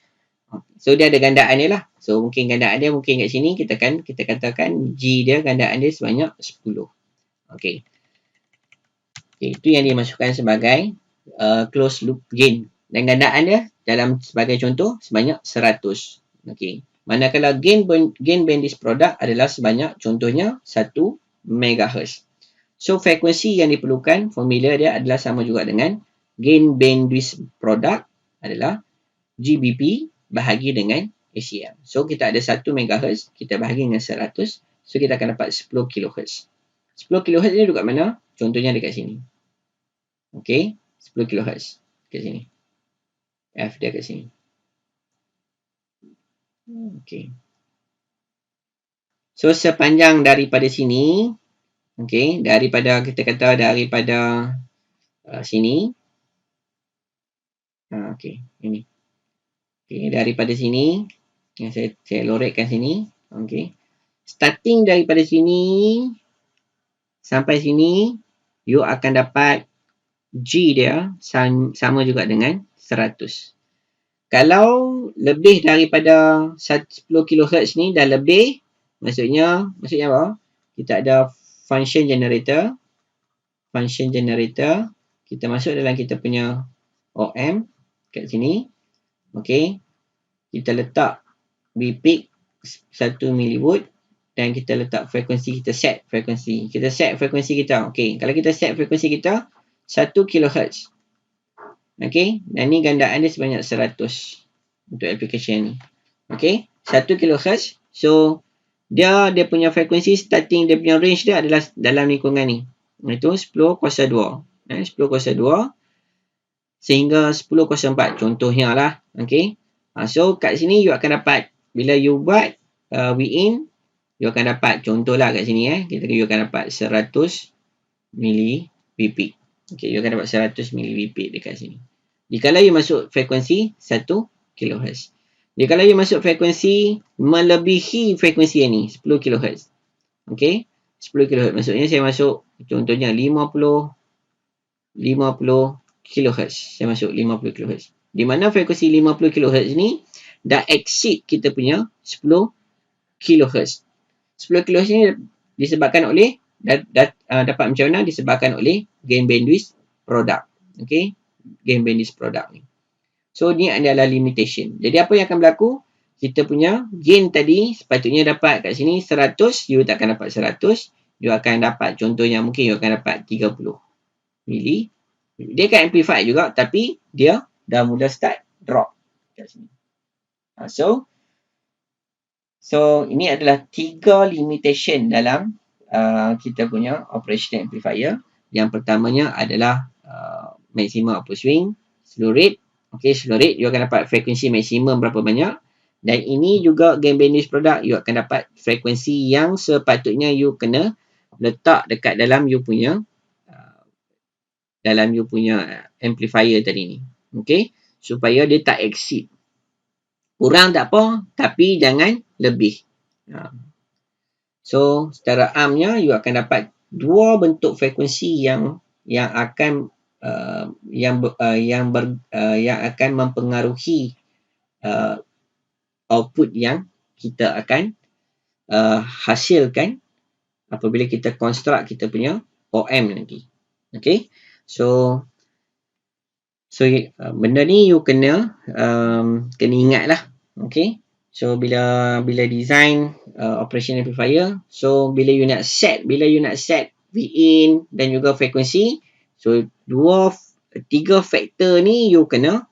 so dia ada gandaan dia lah. So mungkin gandaan dia mungkin kat sini kita katakan G dia, gandaan dia sebanyak 10. Okay, itu yang dimasukkan sebagai closed loop gain. Dan gandaan dia dalam sebagai contoh sebanyak 100. Okay, manakala gain bandwidth product adalah sebanyak contohnya 1 MHz. So frekuensi yang diperlukan, formula dia adalah sama juga dengan gain bandwidth product adalah GBP bahagi dengan ACL. So kita ada 1 MHz, kita bahagi dengan 100, so kita akan dapat 10 kHz. 10 kHz ni dekat mana? Contohnya dekat sini. Okay, 10 kHz dekat sini. F dia kat sini. Okay. So sepanjang daripada sini, okay, daripada kita kata daripada sini, okay, ini. Okay, daripada sini, yang saya lorekkan sini, okay. Starting daripada sini sampai sini, you akan dapat G dia sama juga dengan 100. Kalau lebih daripada 10 kHz ni dah lebih, maksudnya apa? Kita ada function generator. Function generator, kita masuk dalam kita punya OM kat sini. Okay, kita letak V peak 1 mV dan kita letak frekuensi, kita set frekuensi. Kita set frekuensi kita. Okay, kalau kita set frekuensi kita 1 kHz. Okay, dan ni gandaan dia sebanyak 100 untuk aplikasi ni. Okay, 1 kHz. So, dia punya frekuensi starting, dia punya range dia adalah dalam lingkungan ni. Itu 10 kuasa 2. 10 kuasa 2 sehingga 10 kuasa 4. Contohnya lah. Okay, so kat sini you akan dapat, bila you buat V in, you akan dapat contohlah kat sini. You akan dapat 100 mV. repeat. Okay, you akan dapat 100 mili repeat dekat sini. Jikalau you masuk frekuensi 1 kHz. Jikalau you masuk frekuensi melebihi frekuensi yang ni, 10 kHz. Okay, 10 kHz. Maksudnya saya masuk contohnya 50 kHz. Saya masuk 50 kHz. Di mana frekuensi 50 kHz ni dah exceed kita punya 10 kHz. 10 kHz ni disebabkan oleh dapat macam mana? Disebabkan oleh gain bandwidth product. Okay, gain bandwidth product ni. So ni adalah limitation. Jadi apa yang akan berlaku? Kita punya gain tadi sepatutnya dapat kat sini 100, you takkan dapat 100. You akan dapat contohnya mungkin you akan dapat 30 mili. Dia akan amplify juga tapi dia dah mula start drop kat sini. So ini adalah 3 limitation dalam kita punya operational amplifier. Yang pertamanya adalah maximum output swing, slow rate. Okay, slow rate you akan dapat frekuensi maksimum berapa banyak. Dan ini juga gain bandwidth product, you akan dapat frekuensi yang sepatutnya you kena letak dekat dalam you punya amplifier tadi ni. Okay, supaya dia tak exceed. Kurang tak apa, tapi jangan lebih. So, secara amnya, you akan dapat dua bentuk frekuensi yang akan mempengaruhi output yang kita akan hasilkan apabila kita construct kita punya OM nanti. Okay, so benda ni you kena ingat lah. Okay, so bila design operation amplifier, so bila you nak set Vin dan juga frekuensi, so 3 faktor ni you kena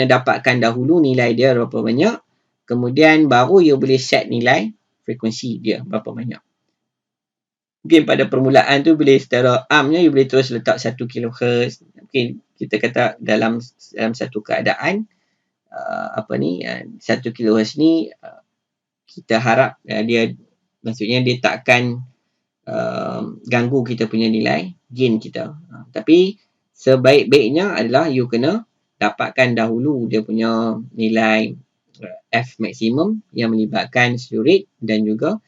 dapatkan dahulu nilai dia berapa banyak, kemudian baru you boleh set nilai frekuensi dia berapa banyak. Mungkin pada permulaan tu bila secara amnya you boleh terus letak 1 kHz. Mungkin kita kata dalam satu keadaan 1 kHz ni kita harap dia maksudnya dia takkan ganggu kita punya nilai gain kita. Tapi sebaik-baiknya adalah you kena dapatkan dahulu dia punya nilai F maksimum yang melibatkan slew rate dan juga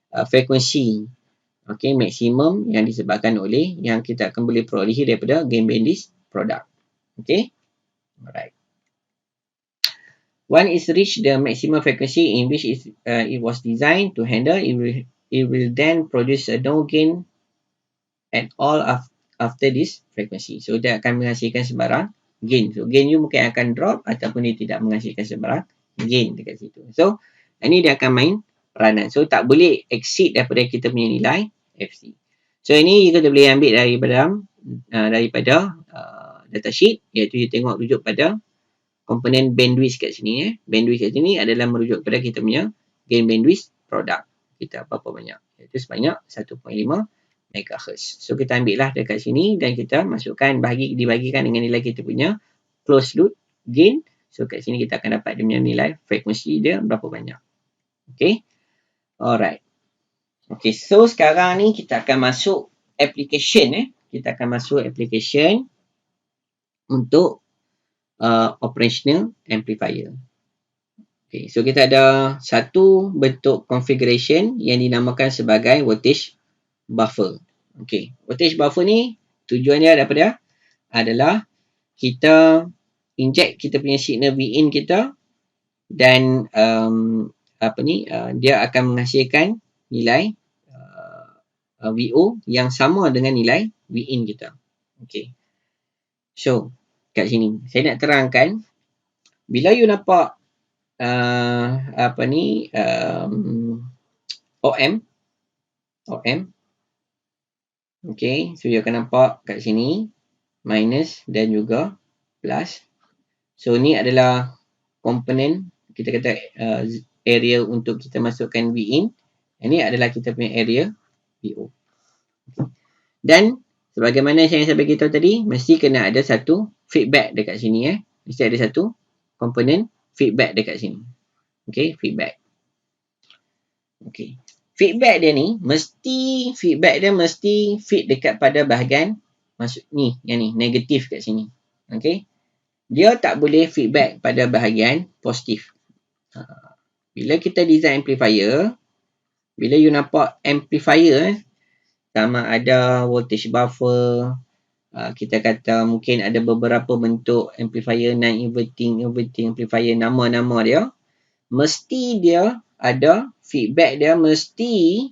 frekuensi. Okay, maksimum yang disebabkan oleh yang kita akan boleh perolehi daripada gain bandwidth product. Okay, alright. One is reach the maximum frequency in which it was designed to handle. It will then produce a no gain at all after this frequency. So dia akan menghasilkan sebarang gain. So gain you mungkin akan drop ataupun dia tidak menghasilkan sebarang gain dekat situ. So ini dia akan main peranan. So tak boleh exceed daripada kita punya nilai FC. So ini kita boleh ambil daripada datasheet, iaitu you tengok rujuk pada komponen bandwidth kat sini. Bandwidth kat sini adalah merujuk kepada kita punya gain bandwidth product kita berapa banyak, iaitu sebanyak 1.5 MHz. So kita ambil lah dekat sini dan kita masukkan dibagikan dengan nilai kita punya closed loop gain. So kat sini kita akan dapat dia punya nilai frekuensi dia berapa banyak. Okay, alright. Okay, so sekarang ni kita akan masuk application. Kita akan masuk application untuk operational amplifier. Okay, so kita ada satu bentuk configuration yang dinamakan sebagai voltage buffer. Okay, voltage buffer ni tujuannya adalah kita inject kita punya signal Vin kita dan dia akan menghasilkan nilai VO yang sama dengan nilai Vin kita. Okay, so kat sini saya nak terangkan bila you nampak OM. Okay, so you akan nampak kat sini minus dan juga plus. So ni adalah komponen kita kata area untuk kita masukkan Vin. Ini adalah kita punya area VO. Dan sebagaimana saya beritahu tadi, mesti kena ada satu feedback dekat sini. Mesti ada satu komponen feedback dekat sini. Okay, feedback. Okay. feedback dia ni feedback dia mesti fit dekat pada bahagian maksud ni, yang ni negatif kat sini. Okey. Dia tak boleh feedback pada bahagian positif. Bila kita design amplifier, bila you nampak amplifier sama ada voltage buffer, kita kata mungkin ada beberapa bentuk amplifier, non-inverting, inverting amplifier, nama-nama dia, mesti dia ada feedback dia mesti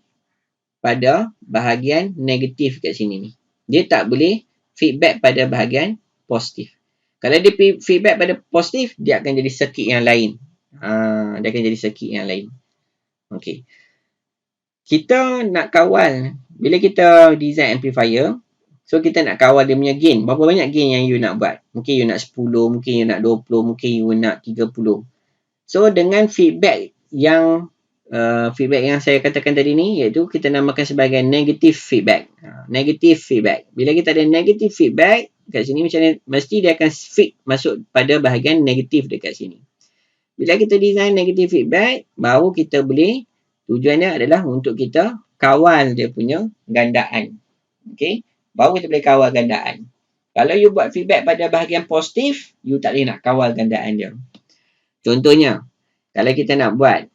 pada bahagian negatif kat sini ni. Dia tak boleh feedback pada bahagian positif. Kalau dia feedback pada positif, dia akan jadi circuit yang lain. Dia akan jadi circuit yang lain. Okey. Kita nak kawal, bila kita design amplifier, so kita nak kawal dia punya gain. Berapa banyak gain yang you nak buat? Mungkin you nak 10, mungkin you nak 20, mungkin you nak 30. So dengan feedback yang saya katakan tadi ni, iaitu kita namakan sebagai negative feedback. Negative feedback. Bila kita ada negative feedback kat sini, macam ni, mesti dia akan fit masuk pada bahagian negatif dekat sini. Bila kita design negative feedback, baru kita boleh, tujuannya adalah untuk kita kawal dia punya gandaan. Okay? Baru kita boleh kawal gandaan. Kalau you buat feedback pada bahagian positif, you tak boleh nak kawal gandaan dia. Contohnya, kalau kita nak buat,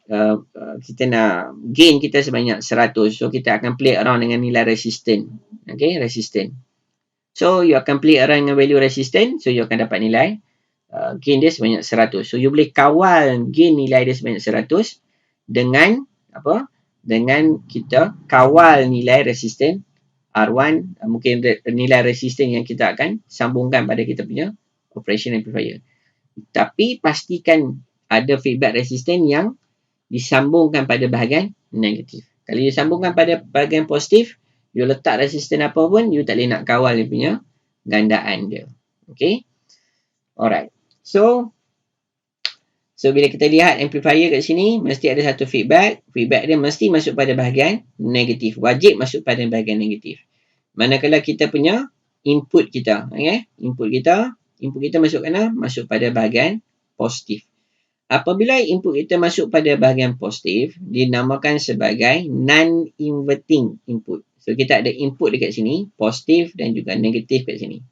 kita nak gain kita sebanyak 100. So, kita akan play around dengan nilai resistant. Okay, resistant. So, you akan play around dengan value resistant. So, you akan dapat nilai gain dia sebanyak 100. So, you boleh kawal gain nilai dia sebanyak 100 dengan apa? Dengan kita kawal nilai resistant R1. Mungkin nilai resistant yang kita akan sambungkan pada kita punya operation amplifier. Tapi, pastikan ada feedback resistant yang disambungkan pada bahagian negatif. Kalau you sambungkan pada bahagian positif, you letak resistant apa pun, you tak boleh nak kawal dia punya gandaan dia. Okay. Alright. So bila kita lihat amplifier kat sini, mesti ada satu feedback. Feedback dia mesti masuk pada bahagian negatif. Wajib masuk pada bahagian negatif. Manakala kita punya input kita. Okay? Input kita masuk mana? Masuk pada bahagian positif. Apabila input kita masuk pada bahagian positif, dinamakan sebagai non-inverting input. So, kita ada input dekat sini, positif dan juga negatif kat sini.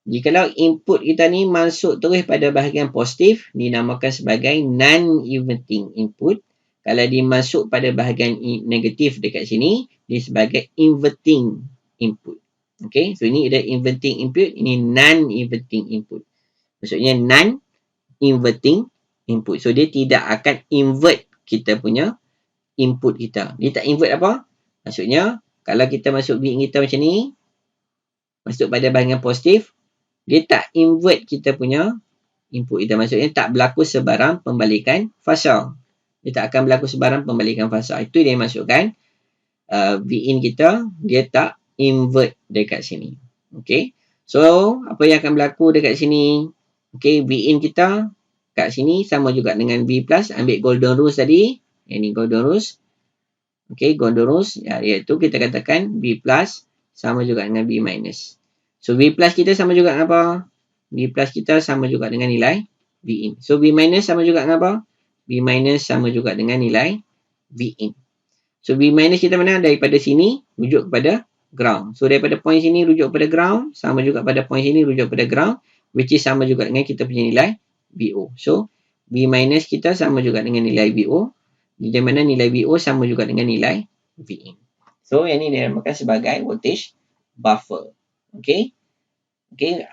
Jikalau input kita ni masuk terus pada bahagian positif, dinamakan sebagai non-inverting input. Kalau dia masuk pada bahagian negatif dekat sini, dia sebagai inverting input. Okay, so ini ada inverting input, ini non-inverting input. Maksudnya non-inverting input. So, dia tidak akan invert kita punya input kita. Dia tak invert apa? Maksudnya, kalau kita masuk bit kita macam ni, masuk pada bahagian positif, dia tak invert kita punya input kita. Maksudnya, tak berlaku sebarang pembalikan fasa. Dia tak akan berlaku sebarang pembalikan fasa. Itu dia masukkan Vin kita, dia tak invert dekat sini. Okay. So, apa yang akan berlaku dekat sini? Okay, Vin kita kat sini sama juga dengan V+. Ambil golden rules tadi. Ini golden rules. Okay, golden rules. Iaitu kita katakan V+ sama juga dengan V-. So, V+ kita sama juga dengan apa? V+ kita sama juga dengan nilai Vin. So, V- sama juga dengan apa? V- sama juga dengan nilai Vin. So, V- kita mana? Daripada sini, rujuk kepada ground. So, daripada point sini, rujuk kepada ground. Sama juga pada point sini, rujuk kepada ground. Which is sama juga dengan kita punya nilai VO. So, V- kita sama juga dengan nilai VO. Di mana nilai VO sama juga dengan nilai Vin. So, yang ini dinamakan sebagai voltage buffer. Okay. Okay.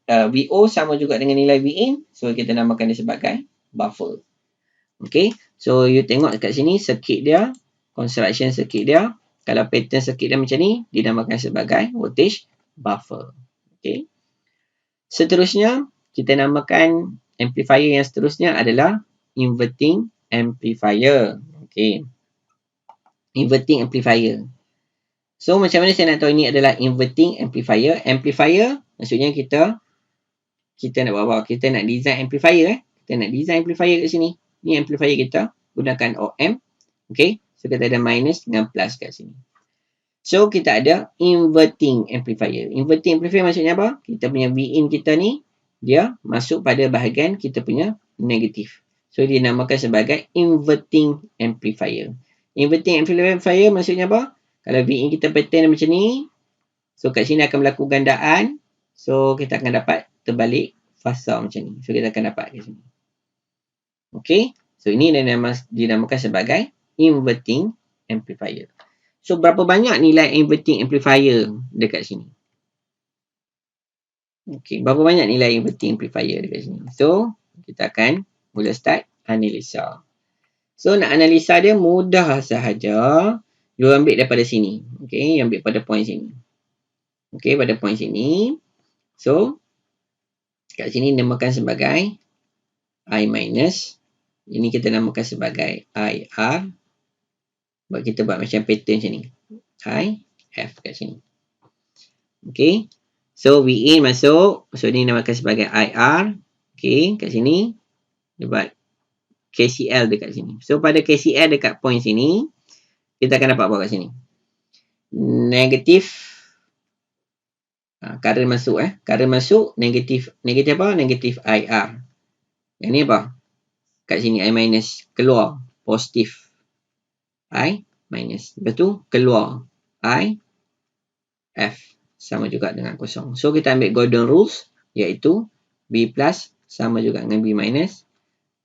VO sama juga dengan nilai Vin. So, kita namakan dia sebagai buffer. Okay. So, you tengok dekat sini circuit dia. Construction circuit dia. Kalau pattern circuit dia macam ni, dinamakan sebagai voltage buffer. Okay. Seterusnya, kita namakan amplifier yang seterusnya adalah inverting amplifier. Okay. Inverting amplifier. So, macam mana saya nak tahu ini adalah inverting amplifier? Amplifier, maksudnya kita nak buat apa? Kita nak design amplifier. Kita nak design amplifier kat sini. Ini amplifier kita. Gunakan OM. Okay. So, kita ada minus dengan plus kat sini. So, kita ada inverting amplifier. Inverting amplifier maksudnya apa? Kita punya Vin kita ni, dia masuk pada bahagian kita punya negatif. So, dinamakan sebagai inverting amplifier. Inverting amplifier maksudnya apa? Kalau Vin kita pattern macam ni, so kat sini akan berlaku gandaan. So, kita akan dapat terbalik fasa macam ni. So, kita akan dapat kat sini. Okay. So, ini dinamakan sebagai inverting amplifier. So, berapa banyak nilai inverting amplifier dekat sini? Okay. Berapa banyak nilai inverting amplifier dekat sini? So, kita akan mula start analisa. So, nak analisa dia mudah sahaja. You ambil daripada sini. Okay. You ambil pada point sini. Okay. Pada point sini. So, kat sini namakan sebagai I minus. Ini kita namakan sebagai IR. Kita buat macam pattern macam ni. IF kat sini. Okay. So, V in masuk. So, ini namakan sebagai IR. Okay. Kat sini. Dia buat KCL dekat sini. So, pada KCL dekat point sini, kita akan dapat apa kat sini? Negatif. Current masuk. Current masuk. Negatif. Negatif apa? Negatif IR. Yang ni apa? Kat sini I minus. Keluar. Positif. I minus. Lepas tu, keluar. I F. Sama juga dengan kosong. So, kita ambil golden rules. Iaitu, B plus sama juga dengan B minus.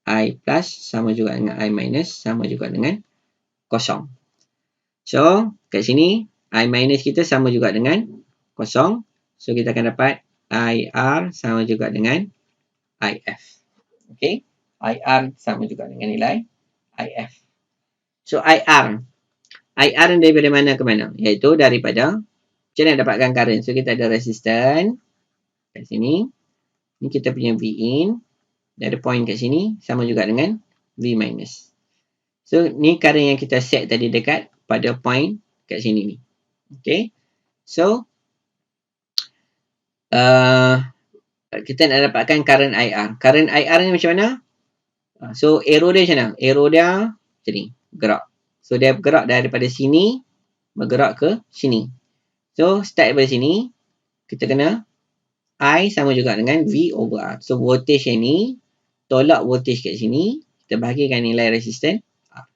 I plus sama juga dengan I minus, sama juga dengan kosong. So, kat sini, I minus kita sama juga dengan kosong. So, kita akan dapat IR sama juga dengan IF. Okay. IR sama juga dengan nilai IF. So, IR. IR daripada mana ke mana? Iaitu daripada, macam mana dapatkan current? So, kita ada resistan. Kat sini. Ni kita punya V in. Dia ada point kat sini. Sama juga dengan V minus. So, ni current yang kita set tadi dekat pada point kat sini ni. Okay. So, kita nak dapatkan current IR. Current IR ni macam mana? So, arrow dia macam mana? Arrow dia macam ni. Gerak. So, dia bergerak daripada sini. Bergerak ke sini. So, start daripada sini. Kita kena I sama juga dengan V over R. So, voltage yang ni tolak voltage kat sini. Kita bahagikan nilai resistan R.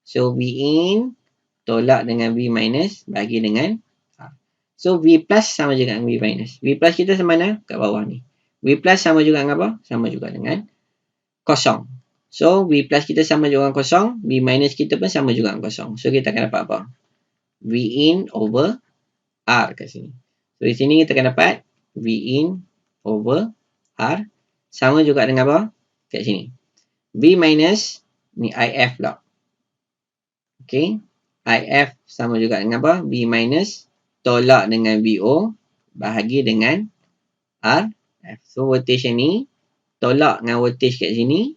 So, V in tolak dengan V minus bagi dengan R. So, V plus sama juga dengan V minus. V plus kita sama mana? Kat bawah ni. V plus sama juga dengan apa? Sama juga dengan kosong. So, V plus kita sama juga dengan kosong. V minus kita pun sama juga dengan kosong. So, kita akan dapat apa? V in over R kat sini. So, di sini kita akan dapat V in over R sama juga dengan apa? Kat sini. V minus, ni IF pula. Okay. IF sama juga dengan apa? V minus tolak dengan VO bahagi dengan RF. So, voltage yang ni tolak dengan voltage kat sini.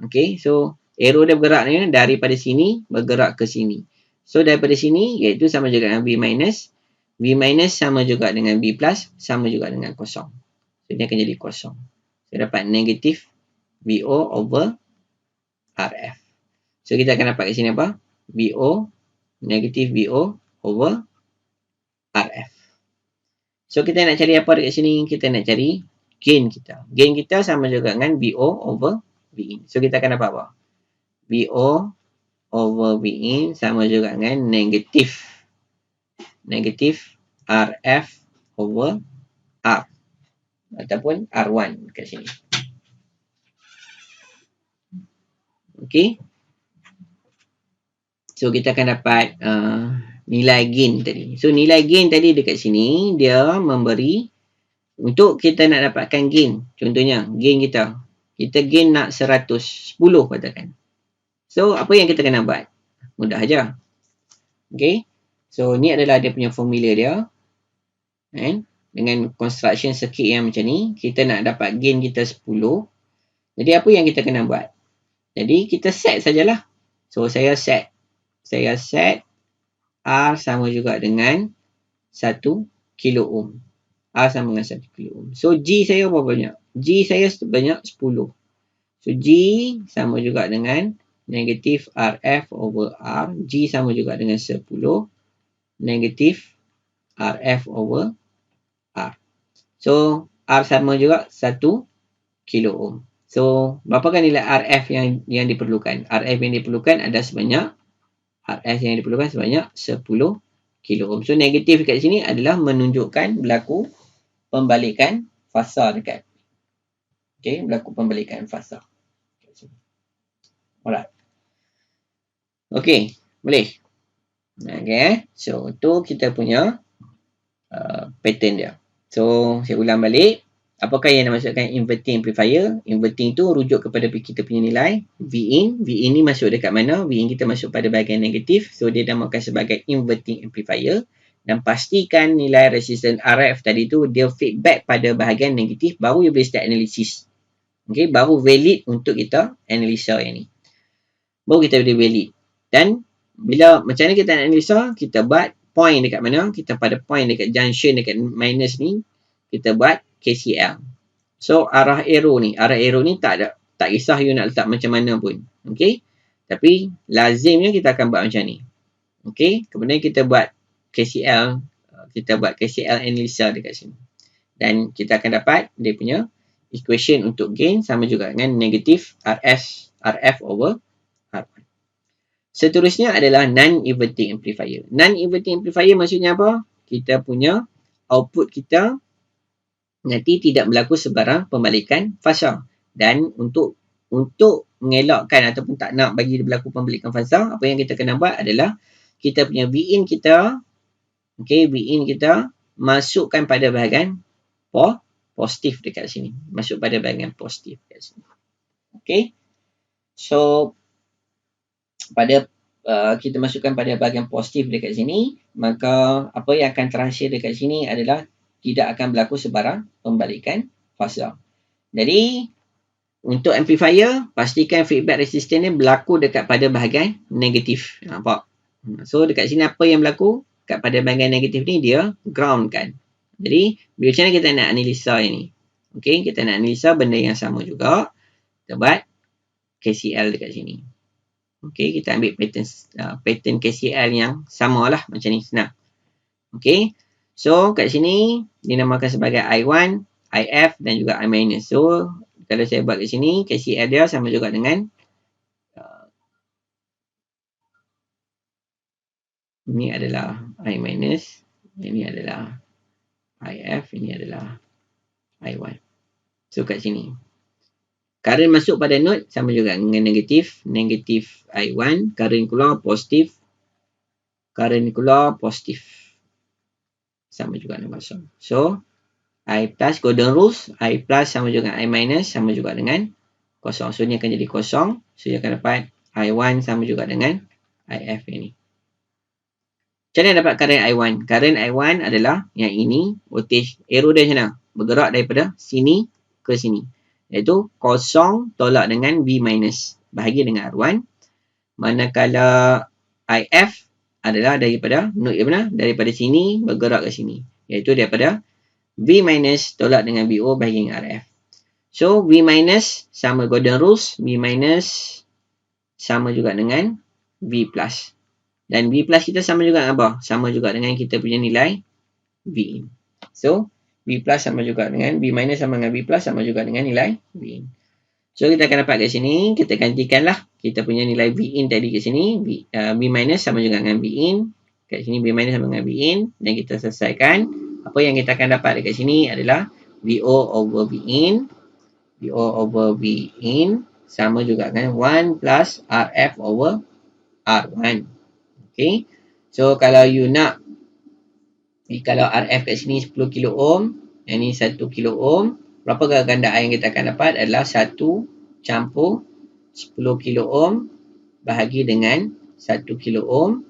Okay. So, arrow dia bergerak ni daripada sini bergerak ke sini. So, daripada sini iaitu sama juga dengan V minus. V minus sama juga dengan V plus sama juga dengan kosong. So, ini akan jadi kosong. So, dapat negatif VO over RF. So, kita akan dapat kat sini apa? VO, negatif VO over RF. So, kita nak cari apa dekat sini? Kita nak cari gain kita. Gain kita sama juga dengan VO over V in. So, kita akan dapat apa? VO over V in sama juga dengan negatif RF over R. Ataupun R1 kat sini. Okay. So, kita akan dapat nilai gain tadi. So, nilai gain tadi dekat sini, dia memberi, untuk kita nak dapatkan gain. Contohnya, gain kita. Kita gain nak 110 katakan. So, apa yang kita kena buat? Mudah aja. Okay. So, ni adalah dia punya formula dia. Dengan construction circuit yang macam ni, kita nak dapat gain kita 10. Jadi, apa yang kita kena buat? Jadi, kita set sajalah. So, saya set R sama juga dengan 1 kilo ohm. R sama dengan 1 kilo ohm. So, G saya berapa banyak? G saya sebanyak 10. So, G sama juga dengan negatif RF over R. G sama juga dengan 10. Negatif RF over R. So, R sama juga 1 kilo ohm. So, berapakah nilai RF yang diperlukan? RF yang diperlukan ada sebanyak RF yang diperlukan sebanyak 10 kilo ohm. So, negatif kat sini adalah menunjukkan berlaku pembalikan fasa dekat. Okey, berlaku pembalikan fasa. Alright. Okey, boleh. Okay, so tu kita punya pattern dia. So, saya ulang balik. Apakah yang dimaksudkan inverting amplifier? Inverting tu rujuk kepada kita punya nilai Vin. Vin ni masuk dekat mana? Vin kita masuk pada bahagian negatif. So, dia namakan sebagai inverting amplifier. Dan pastikan nilai resistance RF tadi tu dia feedback pada bahagian negatif. Baru you boleh start analisis. Okay, baru valid untuk kita analisa yang ni. Baru kita boleh valid. Dan bila macam mana kita analisa? Kita buat point dekat mana? Kita pada point dekat junction dekat minus ni. Kita buat KCL. So, arah arrow ni tak kisah you nak letak macam mana pun. Okay. Tapi, lazimnya kita akan buat macam ni. Okay. Kemudian kita buat KCL. Kita buat KCL analisa dekat sini. Dan kita akan dapat dia punya equation untuk gain sama juga dengan negatif RF over R1. Seterusnya adalah non-inverting amplifier. Non-inverting amplifier maksudnya apa? Kita punya output kita nanti tidak berlaku sebarang pembalikan fasa. Dan untuk mengelakkan ataupun tak nak bagi berlaku pembalikan fasa, apa yang kita kena buat adalah kita punya Vin kita, Vin kita masukkan pada bahagian positif dekat sini. Masuk pada bahagian positif dekat sini. Okay. So, pada kita masukkan pada bahagian positif dekat sini, maka apa yang akan terhasil dekat sini adalah tidak akan berlaku sebarang pembalikan fasa. Jadi, untuk amplifier, pastikan feedback resistance ni berlaku dekat pada bahagian negatif. Nampak? So, dekat sini apa yang berlaku? Dekat pada bahagian negatif ni, dia ground kan. Jadi, macam mana kita nak analisa ini? Okay, kita nak analisa benda yang sama juga. Kita buat KCL dekat sini. Okay, kita ambil pattern KCL yang sama lah. Macam ni, senang. Okay. So, kat sini, dinamakan sebagai I1, IF dan juga I-. So, kalau saya buat kat sini, KCL dia sama juga dengan ini adalah I-, ini adalah IF, ini adalah I1. So, kat sini. Current masuk pada node sama juga dengan negatif I1, current keluar positif, sama juga dengan kosong. So, I plus golden rules, I plus sama juga dengan I minus sama juga dengan kosong. So, ini akan jadi kosong. So, dia akan dapat I1 sama juga dengan IF ini. Macam mana dapat current I1? Current I1 adalah yang ini, voltage arrow dia macam mana? Bergerak daripada sini ke sini. Iaitu kosong tolak dengan V minus. Bahagi dengan R1. Manakala IF adalah daripada node yang mana? Daripada sini bergerak ke sini. Iaitu daripada V minus tolak dengan VO bahagi dengan RF. So, V minus sama golden rules. V minus sama juga dengan V plus. Dan V plus kita sama juga dengan apa? Sama juga dengan kita punya nilai V. So, V plus sama juga dengan V minus sama dengan V plus sama juga dengan nilai V. So, kita akan dapat kat sini. Kita gantikanlah kita punya nilai V in tadi kat sini. V minus sama juga dengan V in. Kat sini V minus sama dengan V in. Dan kita selesaikan. Apa yang kita akan dapat dekat sini adalah VO over V in. VO over V in sama juga dengan 1 plus RF over R1. Okay. So, kalau you nak, kalau RF kat sini 10 kilo ohm, yang ni 1 kilo ohm, berapa gandaan yang kita akan dapat adalah 1 campur 10 kilo ohm bahagi dengan 1 kilo ohm.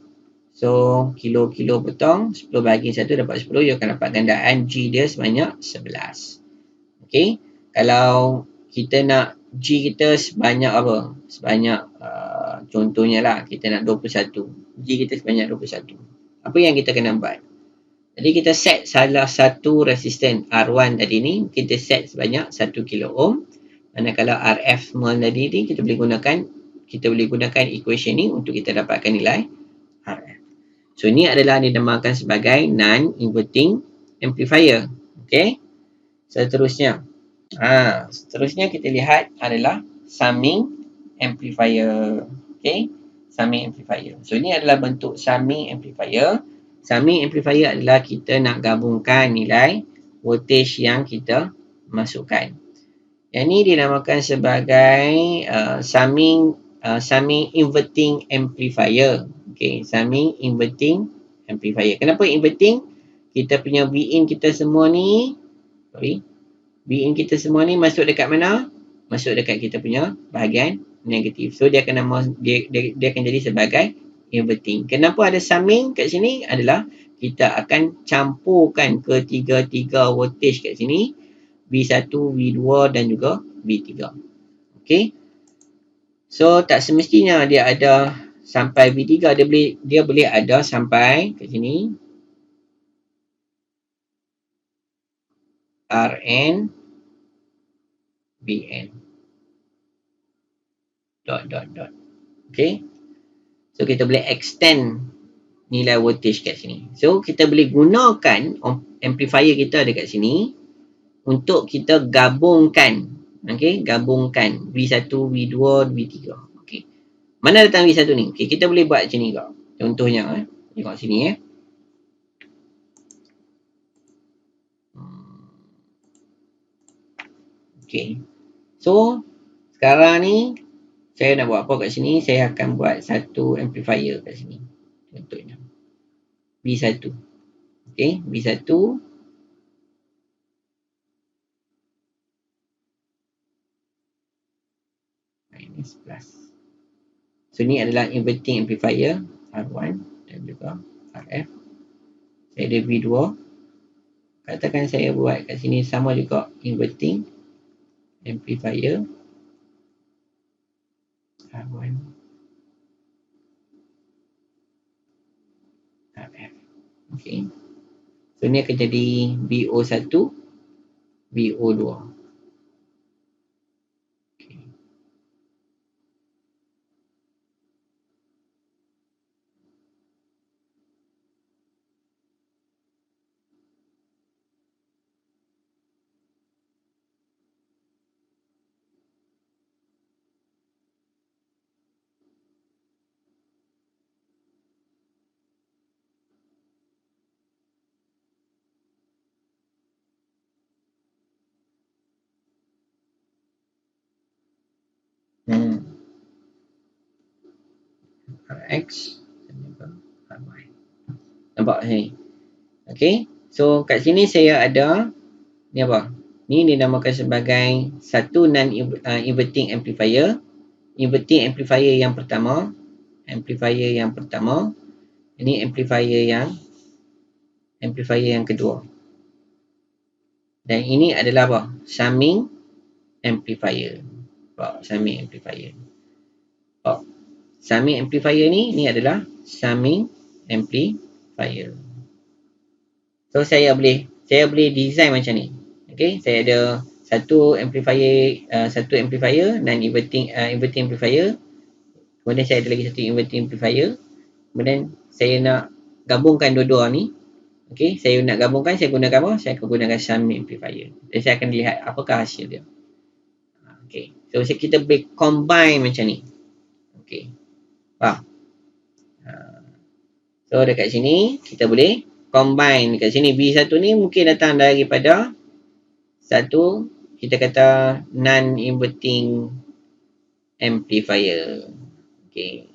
So, kilo potong, 10 bahagi 1 dapat 10, you akan dapat gandaan G dia sebanyak 11. Okay. Kalau kita nak G kita sebanyak apa? Sebanyak, contohnya lah, kita nak 21. G kita sebanyak 21. Apa yang kita kena buat? Jadi, kita set salah satu resisten R1 tadi ni, kita set sebanyak 1 kilo ohm. Manakala RF small tadi ni, kita boleh gunakan equation ni untuk kita dapatkan nilai RF. So, ini adalah dinamakan sebagai non-inverting amplifier. Okay. Seterusnya, Seterusnya kita lihat adalah summing amplifier. Okay, summing amplifier. So ini adalah bentuk summing amplifier. Summing amplifier adalah kita nak gabungkan nilai voltage yang kita masukkan. Yang ni dinamakan sebagai summing inverting amplifier. Okay, summing inverting amplifier. Kenapa inverting? Kita punya Vin kita semua ni, Vin kita semua ni masuk dekat mana? Masuk dekat kita punya bahagian negatif. So dia akan dia akan jadi sebagai inverting. Kenapa ada summing kat sini? Adalah kita akan campurkan ketiga-tiga voltage kat sini, V1, V2 dan juga V3. Okey. So tak semestinya dia ada sampai V3, dia boleh ada sampai kat sini Rn Bn dot. Okay. So kita boleh extend nilai voltage kat sini. So kita boleh gunakan amplifier kita dekat sini untuk kita gabungkan, okay, gabungkan V1, V2, V3. Okay. Mana datang V1 ni? Okay, kita boleh buat macam ni juga. Contohnya, tengok sini Okay. So sekarang ni saya nak buat apa kat sini? Saya akan buat satu amplifier kat sini. Contohnya V1. Okay, V1 minus plus. So ni adalah inverting amplifier R1 dan juga RF. Saya ada V2. Katakan saya buat kat sini sama juga inverting amplifier R1 RF. Okay. So ni akan jadi VO1 VO2. Okay. Rx dan juga Ry. Nampak sini? Okay. So kat sini saya ada ni apa? Ni dinamakan sebagai satu non-inverting amplifier. Inverting amplifier yang pertama. Amplifier yang pertama. Ini amplifier yang kedua. Dan ini adalah apa? Summing amplifier. Summing amplifier. Summing amplifier ni adalah summing amplifier. So saya boleh design macam ni. Okay, saya ada satu amplifier dan inverting amplifier. Kemudian saya ada lagi satu inverting amplifier. Kemudian saya nak gabungkan dua-dua ni. Okay, saya nak gabungkan, saya gunakan apa? Saya akan gunakan summing amplifier. Dan saya akan lihat apakah hasil dia. Okay, so kita boleh combine macam ni. Okay, faham? So dekat sini kita boleh combine. Dekat sini V1 ni mungkin datang daripada satu, kita kata non-inverting amplifier. Okay,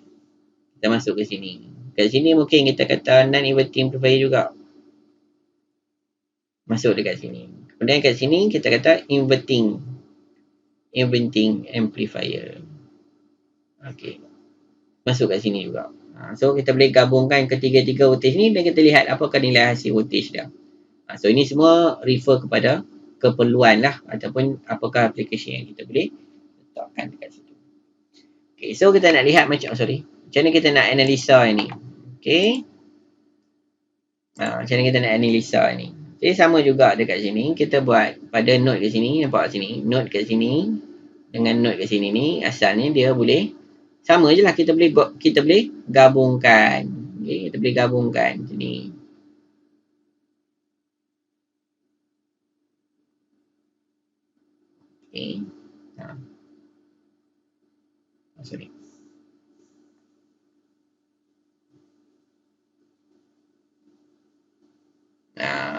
kita masuk ke sini. Kat sini mungkin kita kata non-inverting amplifier juga. Masuk dekat sini. Kemudian kat sini kita kata inverting amplifier. Okay, masuk kat sini juga. So kita boleh gabungkan ketiga-tiga voltage ni dan kita lihat apakah nilai hasil voltage dia. So ini semua refer kepada keperluan lah ataupun apakah aplikasi yang kita boleh letakkan dekat situ. Okay, so kita nak lihat macam mana kita nak analisa ini. Okay, macam mana kita nak analisa ini. Jadi sama juga dekat sini, kita buat pada node kat sini, nampak sini, node kat sini dengan node kat sini ni, asalnya dia boleh sama je lah, kita boleh gabungkan. Okay, kita boleh gabungkan sini. Okay. Sorry.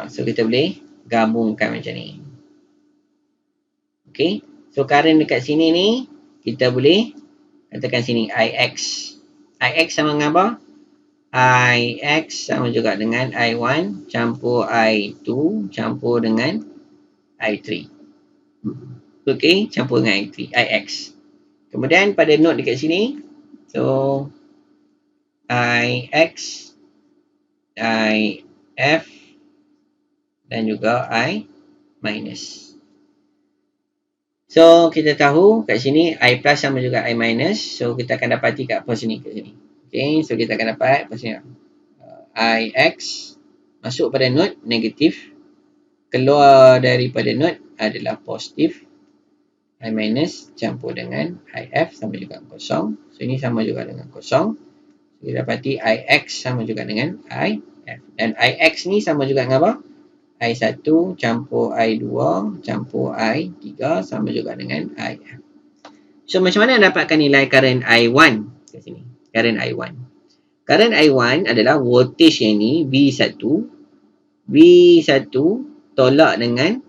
So kita boleh gabungkan macam ni. Okay. So current dekat sini ni, kita boleh katakan sini Ix. Ix sama dengan apa? Ix sama juga dengan I1 campur I2 campur dengan I3. Okay, campur dengan I3, Ix. Kemudian pada node dekat sini, so Ix, If dan juga I minus. So kita tahu kat sini I plus sama juga I minus. So kita akan dapati kat pos ni, kat sini. Okay, so kita akan dapat pos ni. Ix masuk pada node negatif, keluar daripada node adalah positif. I minus campur dengan IF sama juga dengan kosong. So ini sama juga dengan kosong. So, kita dapati Ix sama juga dengan IF. Dan Ix ni sama juga dengan apa? I1 campur I2 campur I3 sama juga dengan IF. So macam mana dapatkan nilai current I1 kat sini? Current I1. Current I1 adalah voltage yang ni V1. V1 tolak dengan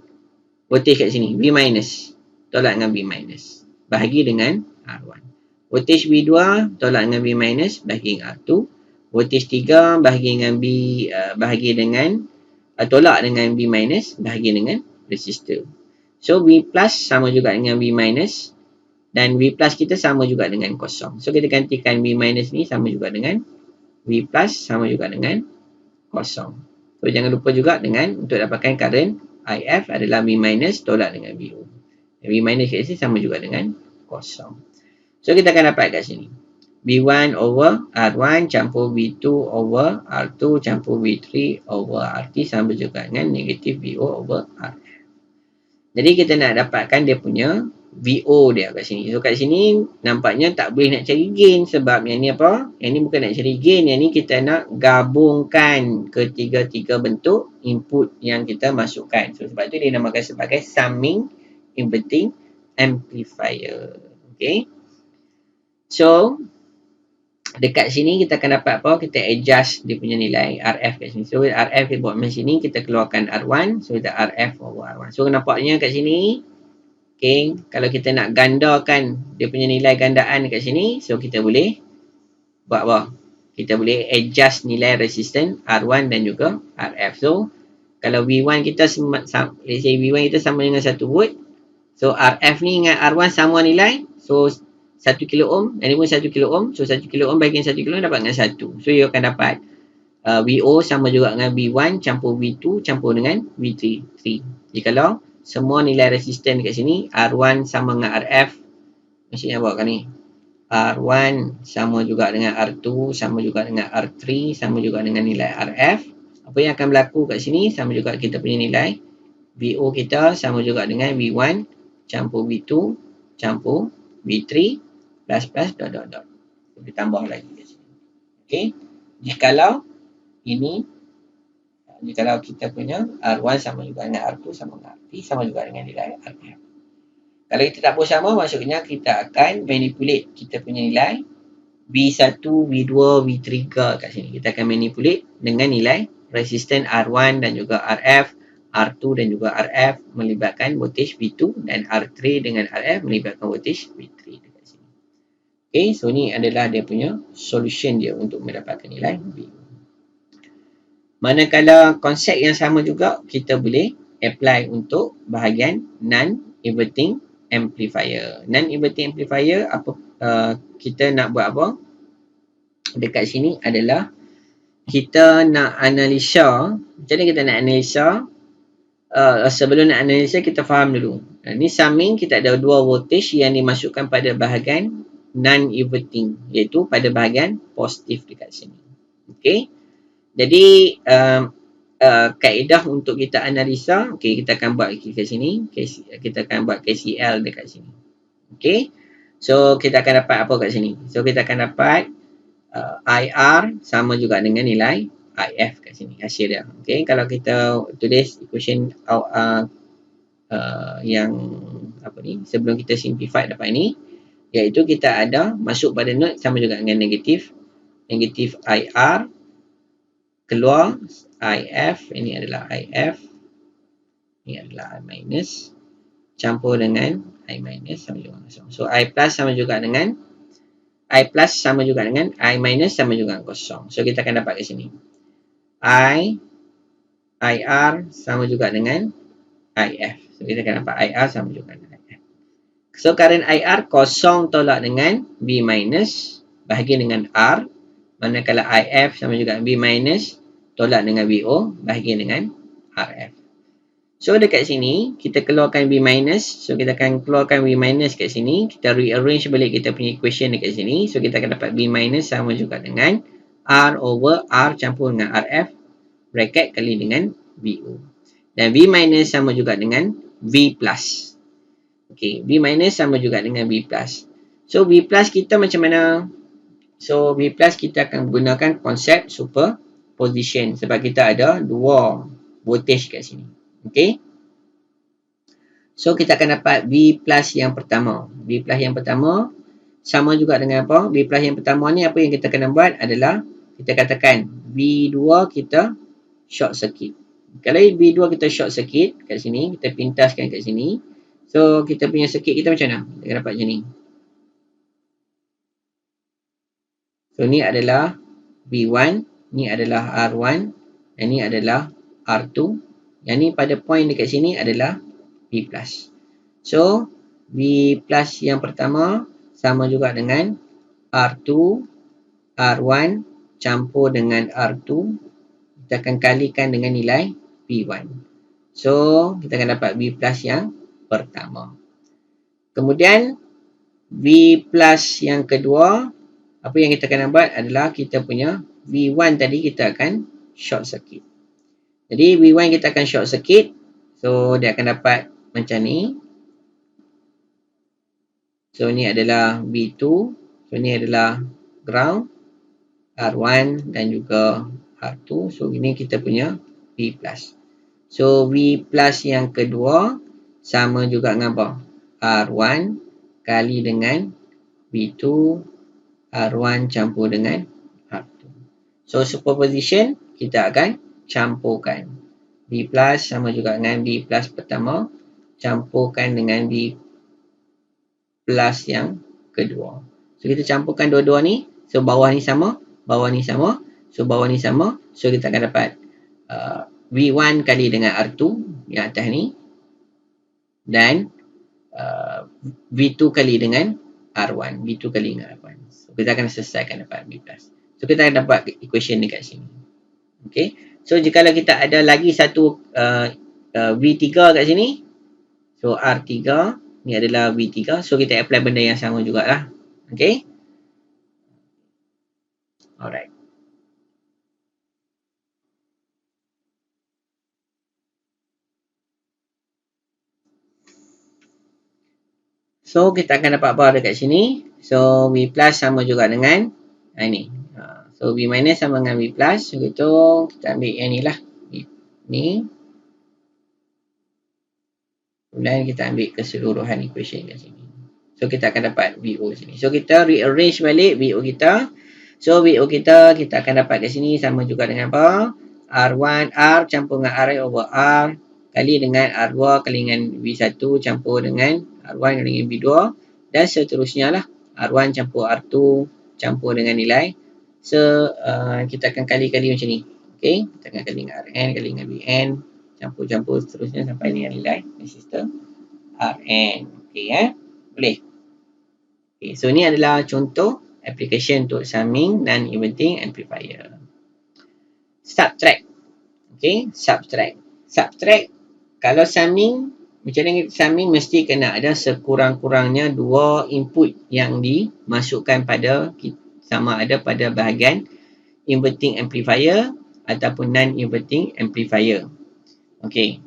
voltage kat sini V minus. Tolak dengan V minus. Bahagi dengan R1. Voltage V2 tolak dengan V minus bahagi dengan R2. Voltage 3 bahagi dengan tolak dengan V minus bahagi dengan resistor. So V plus sama juga dengan V minus dan V plus kita sama juga dengan kosong. So kita gantikan V minus ni sama juga dengan V plus sama juga dengan kosong. So jangan lupa juga dengan untuk dapatkan current IF adalah V minus tolak dengan VO. V minus kat sini sama juga dengan kosong. So kita akan dapat kat sini V1 over R1 campur V2 over R2 campur V3 over RT sama juga dengan negatif VO over RF. Jadi kita nak dapatkan dia punya VO dia kat sini. So kat sini nampaknya tak boleh nak cari gain sebab yang ni apa? Yang ni bukan nak cari gain. Yang ni kita nak gabungkan ketiga-tiga bentuk input yang kita masukkan. So sebab tu dia namakan sebagai summing inverting amplifier. Okay. So dekat sini kita akan dapat apa? Kita adjust dia punya nilai RF kat sini. So RF dia buat macam sini, kita keluarkan R1. So kita RF over R1. So nampaknya kat sini, okay, kalau kita nak gandakan dia punya nilai gandaan dekat sini, so kita boleh buat apa? Kita boleh adjust nilai resistance R1 dan juga RF. So kalau V1 kita let's say V1 kita sama dengan 1 volt. So RF ni dengan R1 sama nilai. So 1 kilo ohm, ini pun 1 kilo ohm. So 1 kilo ohm bagi 1 kilo ohm dapat dengan 1. So you akan dapat VO sama juga dengan V1 campur V2 campur dengan V3. Jadi kalau semua nilai resisten dekat sini, R1 sama dengan RF. Maksudnya apa kan ni? R1 sama juga dengan R2, sama juga dengan R3, sama juga dengan nilai RF. Apa yang akan berlaku kat sini, sama juga kita punya nilai. VO kita sama juga dengan V1 campur V2 campur V3 plus dot. Ditambah lagi kat sini. Okay. Jikalau kita punya R1 sama juga dengan R2 sama dengan R3 sama juga dengan nilai RF. Kalau kita tak bersama, maksudnya kita akan manipulate kita punya nilai V1, V2, V3 kat sini. Kita akan manipulate dengan nilai resisten R1 dan juga RF, R2 dan juga RF melibatkan voltage V2 dan R3 dengan RF melibatkan voltage V3 dekat sini. Okay, so ni adalah dia punya solution dia untuk mendapatkan nilai V. Manakala konsep yang sama juga kita boleh apply untuk bahagian non-inverting amplifier. Non-inverting amplifier kita nak buat apa? Dekat sini adalah kita nak analisa. Macam mana kita nak analisa? Sebelum nak analisa kita faham dulu. Ni summing kita ada dua voltage yang dimasukkan pada bahagian non-inverting, iaitu pada bahagian positif dekat sini. Okey. Jadi kaedah untuk kita analisa, okey, kita akan buat kat sini. Kita akan buat KCL dekat sini. Okey. So kita akan dapat apa kat sini? So kita akan dapat IR sama juga dengan nilai IF kat sini, hasil dia. Okey, kalau kita tulis equation yang apa ni, sebelum kita simplify dapat ni, iaitu kita ada masuk pada node sama juga dengan negatif IR, keluar IF, ini adalah IF, ini adalah I minus, campur dengan I minus sama juga dengan kosong. So I plus sama juga dengan I plus sama juga dengan I minus sama juga dengan kosong. So kita akan dapat kat sini IR sama juga dengan IF. So kita akan dapat IR sama juga dengan IF. So current IR kosong tolak dengan B minus bahagi dengan R. Manakala IF sama juga B minus tolak dengan BO bahagi dengan RF. So dekat sini kita keluarkan B minus. So kita akan keluarkan B minus kat sini. Kita rearrange balik kita punya equation dekat sini. So kita akan dapat B minus sama juga dengan R over R campur dengan RF bracket kali dengan BO. Dan B minus sama juga dengan V plus. Okay, B minus sama juga dengan B plus. So B plus kita macam mana? So B plus kita akan gunakan konsep superposition sebab kita ada dua voltage kat sini. Okay. So kita akan dapat B plus yang pertama. B plus yang pertama sama juga dengan apa? B plus yang pertama ni apa yang kita kena buat adalah kita katakan B2 kita short circuit. Kalau B2 kita short circuit kat sini, kita pintaskan kat sini. So kita punya circuit kita macam mana? Kita akan dapat macam ni. So ni adalah B1, ni adalah R1, dan ni adalah R2. Yang ni pada point dekat sini adalah B+. So B+ yang pertama sama juga dengan R2, R1 campur dengan R2. Kita akan kalikan dengan nilai B1. So kita akan dapat B+ yang pertama. Kemudian B+ yang kedua, apa yang kita akan buat adalah kita punya V1 tadi kita akan short circuit. Jadi V1 kita akan short circuit. So dia akan dapat macam ni. So ni adalah B2. So ni adalah ground, R1 dan juga R2. So ini kita punya V+. So V+ yang kedua sama juga dengan apa? R1 kali dengan B2, R1 campur dengan R2. So superposition kita akan campurkan. B+ sama juga dengan B+ pertama campurkan dengan B+ yang kedua. So kita campurkan dua-dua ni. So bawah ni sama, bawah ni sama. So bawah ni sama. So kita akan dapat V1 kali dengan R2 yang atas ni. Dan V2 kali dengan R1. V2 kali dengan R1. So kita akan selesaikan dapat B+. So kita akan dapat equation dekat sini. Okay. So jikalau kita ada lagi satu V3 kat sini. So R3 ni adalah V3. So kita apply benda yang sama jugalah. Okay. Alright. So kita akan dapat apa dekat sini. So V plus sama juga dengan ini. So V minus sama dengan V plus. So kita ambil yang ni lah. Ni. Kemudian kita ambil keseluruhan equation kat sini. So kita akan dapat VO sini. So kita rearrange balik VO kita. So VO kita akan dapat kat sini sama juga dengan apa? R1 R campur dengan R over R kali dengan R2 kali dengan V1 campur dengan R1 kali dengan V2 dan seterusnya lah. R1 campur R2 campur dengan nilai. So kita akan kali-kali macam ni. Okay. Kita akan kali dengan Rn kali dengan Vn. Campur-campur seterusnya sampai dengan nilai resistor Rn. Okay, boleh. Okay, so ni adalah contoh application untuk summing non-inverting amplifier. Subtract. Okay, subtract. Subtract, kalau summing, macam mana summing mesti kena ada sekurang-kurangnya dua input yang dimasukkan pada, sama ada pada bahagian inverting amplifier ataupun non-inverting amplifier. Okay,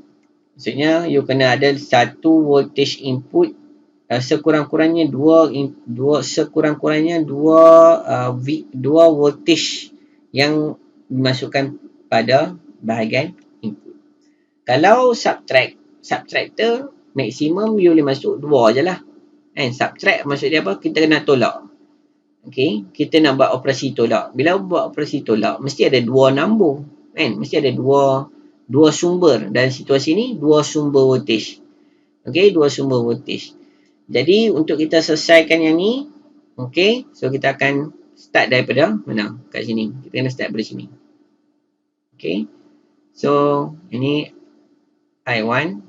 maksudnya you kena ada satu voltage input, sekurang-kurangnya dua voltage yang dimasukkan pada bahagian input. Kalau subtractor maksimum you boleh masuk 2 je lah. Kan? Subtract maksud dia apa? Kita kena tolak. Okay, kita nak buat operasi tolak. Bila buat operasi tolak, mesti ada 2 number. Kan? Mesti ada dua sumber. Dalam situasi ni, 2 sumber voltage. Okay, 2 sumber voltage. Jadi, untuk kita selesaikan yang ni, okay, so kita akan start daripada mana? Kat sini. Kita kena start daripada sini. Okay, so ini I1,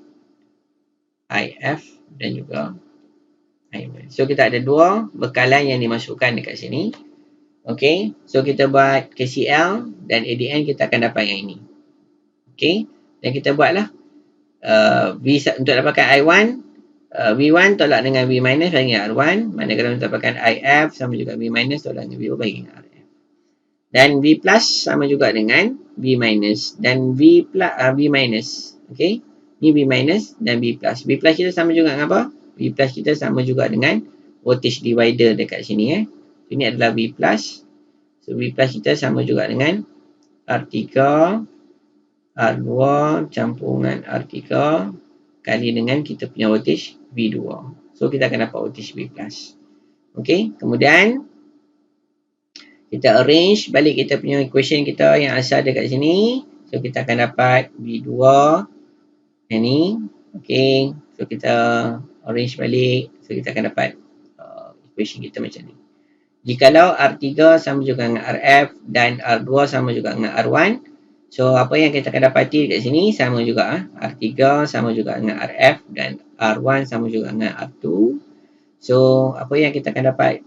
IF dan juga I1. So, kita ada 2 bekalan yang dimasukkan dekat sini. Okay, so kita buat KCL dan at the end kita akan dapat yang ini. Okay, dan kita buatlah untuk dapatkan I1, V1 tolak dengan V minus bagi dengan R1. Manakala untuk dapatkan IF sama juga V minus tolak dengan V bagi dengan RF. Dan V plus sama juga dengan V minus dan V minus. Okay, ini V minus dan V plus. V plus kita sama juga dengan apa? V plus kita sama juga dengan voltage divider dekat sini. Ini adalah V plus. So, V plus kita sama juga dengan R3, R2 campungan R3 kali dengan kita punya voltage V2. So, kita akan dapat voltage V plus. Okay, kemudian kita arrange balik kita punya equation kita yang asal dekat sini. So, kita akan dapat V2 yang ni. Okay, so kita arrange balik. So, kita akan dapat equation kita macam ni. Jikalau R3 sama juga dengan RF dan R2 sama juga dengan R1, so apa yang kita akan dapati dekat sini sama juga. R3 sama juga dengan RF dan R1 sama juga dengan R2. So apa yang kita akan dapat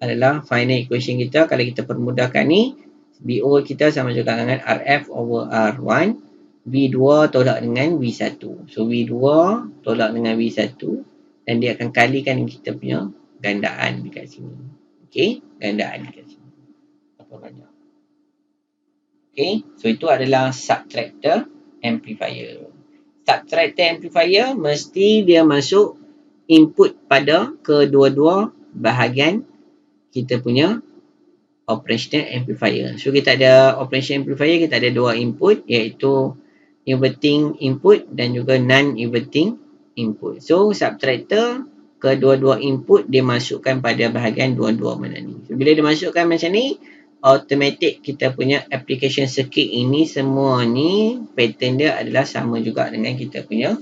adalah final equation kita. Kalau kita permudahkan ni, VO kita sama juga dengan RF over R1. V2 tolak dengan V1. So V2 tolak dengan V1 dan dia akan kalikan kita punya gandaan dekat sini. Okay, gandaan dekat sini. Apa banyak. Okay, so itu adalah subtractor amplifier. Subtractor amplifier mesti dia masuk input pada kedua-dua bahagian kita punya operational amplifier. So kita ada operational amplifier, kita ada 2 input iaitu inverting input dan juga non-inverting input. So subtractor kedua-dua input dia masukkan pada bahagian dua-dua mana ni. So, bila dia masukkan macam ni, automatic kita punya application circuit ini semua ni pattern dia adalah sama juga dengan kita punya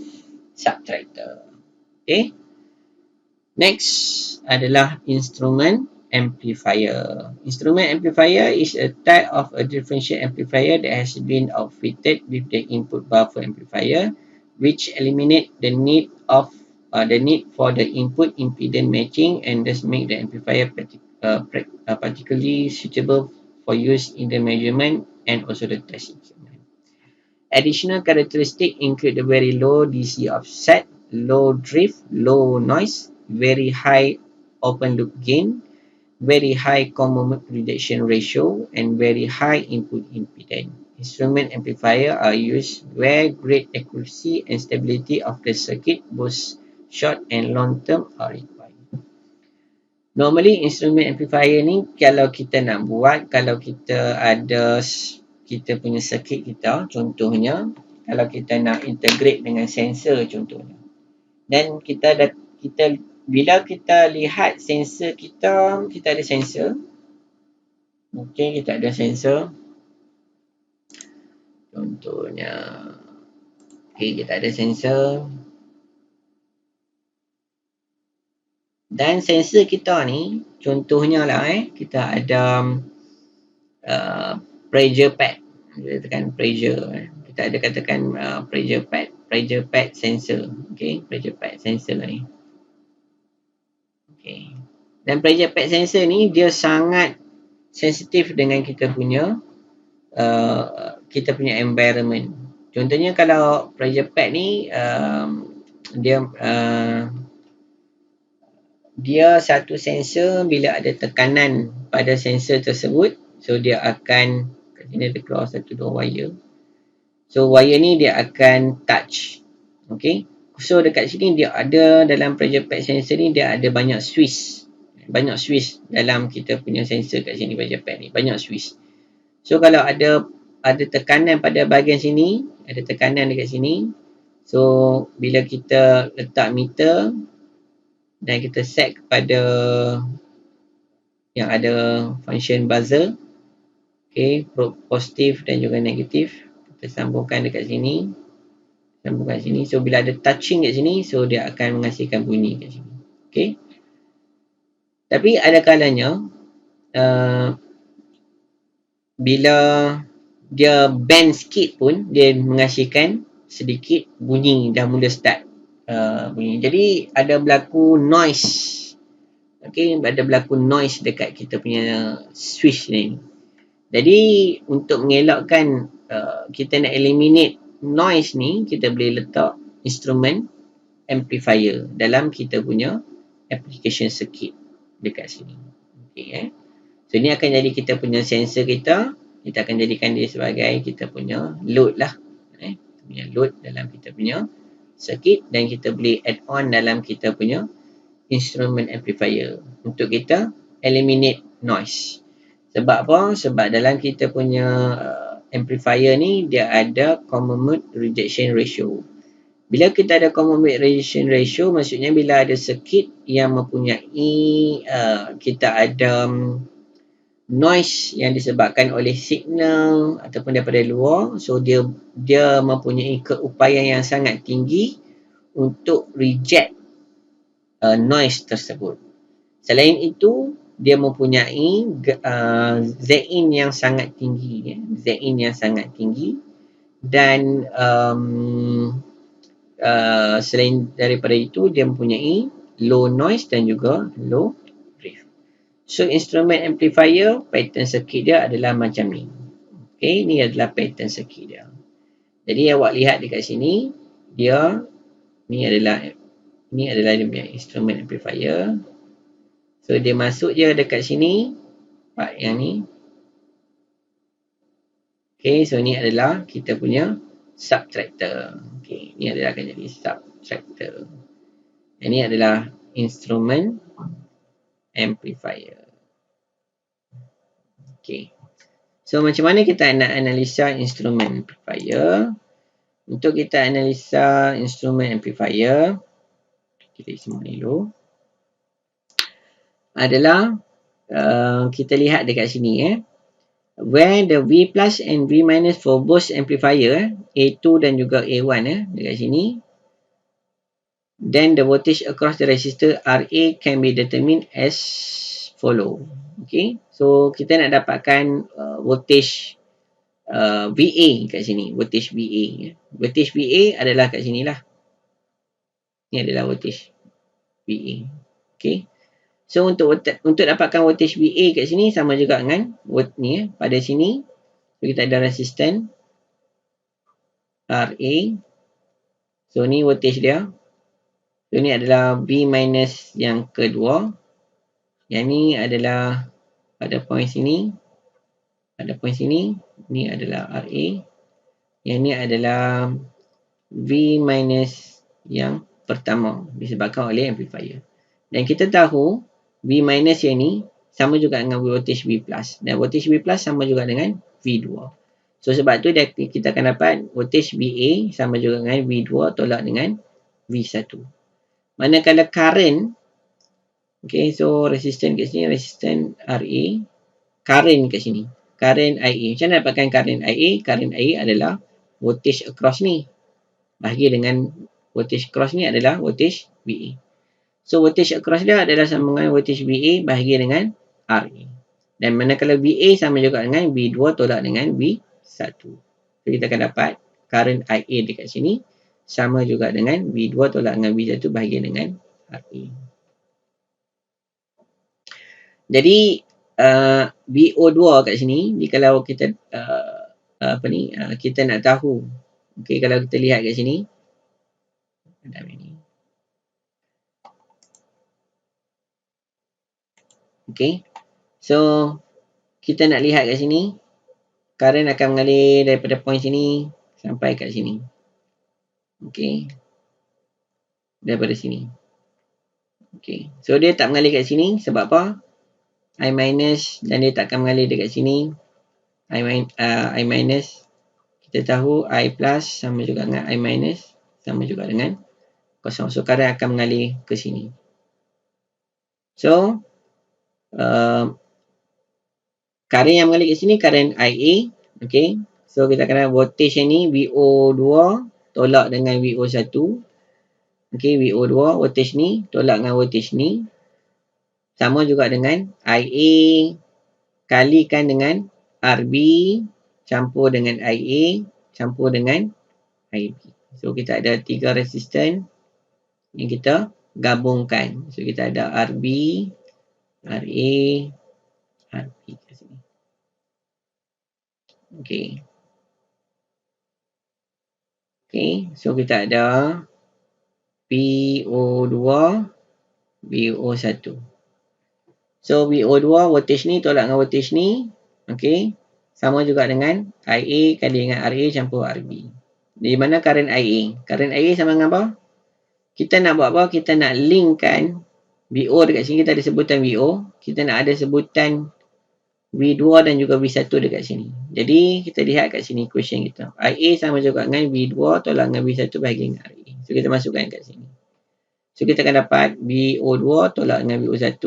subtractor. Okay. Next adalah instrument amplifier. Instrument amplifier is a type of a differential amplifier that has been outfitted with the input buffer amplifier, which eliminate the need for the input impedance matching and thus make the amplifier particularly suitable for use in the measurement and also the test instrument. Additional characteristics include the very low DC offset, low drift, low noise, very high open loop gain, very high common mode rejection ratio, and very high input impedance. Instrument amplifier are used where great accuracy and stability of the circuit, both short and long term, are required. Normally instrument amplifier ni kalau kita nak buat, kalau kita ada kita punya circuit kita, contohnya kalau kita nak integrate dengan sensor contohnya, dan bila kita lihat sensor kita ada sensor. Okey, kita ada sensor. Contohnya kita ada sensor. Dan sensor kita ni contohnya lah kita ada pressure pad. Kita tekan pressure. Kita ada katakan pressure pad sensor. Okey, pressure pad sensor ni. Okay. Dan pressure pad sensor ni dia sangat sensitif dengan kita punya environment. Contohnya kalau pressure pad ni dia satu sensor, bila ada tekanan pada sensor tersebut, so dia akan kat sini ada keluar 1-2 wire. So wire ni dia akan touch. Okay. So dekat sini dia ada dalam pressure pad sensor ni dia ada banyak switch. Banyak switch dalam kita punya sensor kat sini pressure pad ni. Banyak switch. So kalau ada tekanan pada bahagian sini, ada tekanan dekat sini. So bila kita letak meter dan kita set kepada yang ada function buzzer, okay, positif dan juga negatif, kita sambungkan dekat sini, sambungkan sini. So bila ada touching kat sini, so dia akan menghasilkan bunyi kat sini. Okay. Tapi ada kalanya bila dia bend sikit pun dia menghasilkan sedikit bunyi, dah mula start bunyi. Jadi ada berlaku noise. Okay, ada berlaku noise dekat kita punya switch ni. Jadi untuk mengelakkan kita nak eliminate noise ni, kita boleh letak instrument amplifier dalam kita punya application circuit dekat sini. Okay, so ni akan jadi kita punya sensor kita. Kita akan jadikan dia sebagai kita punya load lah. Kita punya load dalam kita punya circuit, dan kita boleh add on dalam kita punya instrument amplifier untuk kita eliminate noise. Sebab apa? Sebab dalam kita punya amplifier ni dia ada common mode rejection ratio. Bila kita ada common mode rejection ratio, maksudnya bila ada circuit yang mempunyai kita ada noise yang disebabkan oleh signal ataupun daripada luar, so dia mempunyai keupayaan yang sangat tinggi untuk reject noise tersebut. Selain itu, dia mempunyai Zin yang sangat tinggi, Zin yang sangat tinggi, dan selain daripada itu dia mempunyai low noise dan juga low drift. So instrument amplifier, pattern circuit dia adalah macam ni. Okay, ni adalah pattern circuit dia. Jadi awak lihat dekat sini, dia ni adalah dia punya instrument amplifier. So dia masuk je dekat sini, part yang ni. Okay, so ni adalah kita punya subtractor. Okay, ni adalah akan jadi subtractor. Yang ni adalah instrument amplifier. Okay. So macam mana kita nak analisa instrument amplifier? Untuk kita analisa instrument amplifier, kita isi semua ni dulu. Adalah kita lihat dekat sini where the V plus and V minus for both amplifier A2 dan juga A1 dekat sini, then the voltage across the resistor RA can be determined as follow. Okay, so kita nak dapatkan voltage VA kat sini, voltage VA. Voltage VA adalah kat sini lah. Ni adalah voltage VA. Okay. So untuk dapatkan voltage VA kat sini sama juga dengan ni pada sini. So kita ada resistan RA. So ni voltage dia. So ni adalah V minus yang kedua. Yang ni adalah pada point sini. Pada point sini, ni adalah RA. Yang ni adalah V minus yang pertama disebabkan oleh amplifier. Dan kita tahu V minus yang ni sama juga dengan voltage V plus. Dan voltage V plus sama juga dengan V2. So sebab tu kita akan dapat voltage VA sama juga dengan V2 tolak dengan V1. Manakala current, okay, so resistan kat sini, resistan RA, current kat sini, current IA. Macam mana dapatkan current IA? Current IA adalah voltage across ni. Bahagi dengan voltage across ni adalah voltage VA. So voltage across dia adalah sama dengan voltage VA bahagi dengan RA. Dan manakala VA sama juga dengan V2 tolak dengan V1. So kita akan dapat current IA dekat sini sama juga dengan V2 tolak dengan V1 bahagi dengan RA. Jadi VO2 kat sini, kalau kita kita nak tahu, okay, kalau kita lihat kat sini, okay, so kita nak lihat kat sini, current akan mengalir daripada point sini sampai kat sini, okay, daripada sini, okay, so dia tak mengalir kat sini sebab apa? I minus, dan dia tak akan mengalir dekat sini. I minus, kita tahu I plus sama juga dengan I minus, sama juga dengan kosong. So, current akan mengalir ke sini. So, current yang mengalir ke sini, current IA. Okay. So, kita kena voltage ni VO2 tolak dengan VO1. Okay, VO2, voltage ni tolak dengan voltage ni. Sama juga dengan IA kalikan dengan RB campur dengan IA campur dengan IB. So, kita ada 3 resistan yang kita gabungkan. So, kita ada RB, RA, RB kat sini. Okay. Okay, so kita ada VO2, VO1. So, VO2 voltage ni tolak dengan voltage ni. Okay. Sama juga dengan IA kali dengan RA campur RB. Di mana current IA? Current IA sama dengan apa? Kita nak buat apa? Kita nak linkkan VO dekat sini. Kita ada sebutan VO. Kita nak ada sebutan V2 dan juga V1 dekat sini. Jadi, kita lihat kat sini equation kita. IA sama juga dengan V2 tolak dengan V1 bahagi dengan RA. So, kita masukkan kat sini. So, kita akan dapat VO2 tolak dengan VO1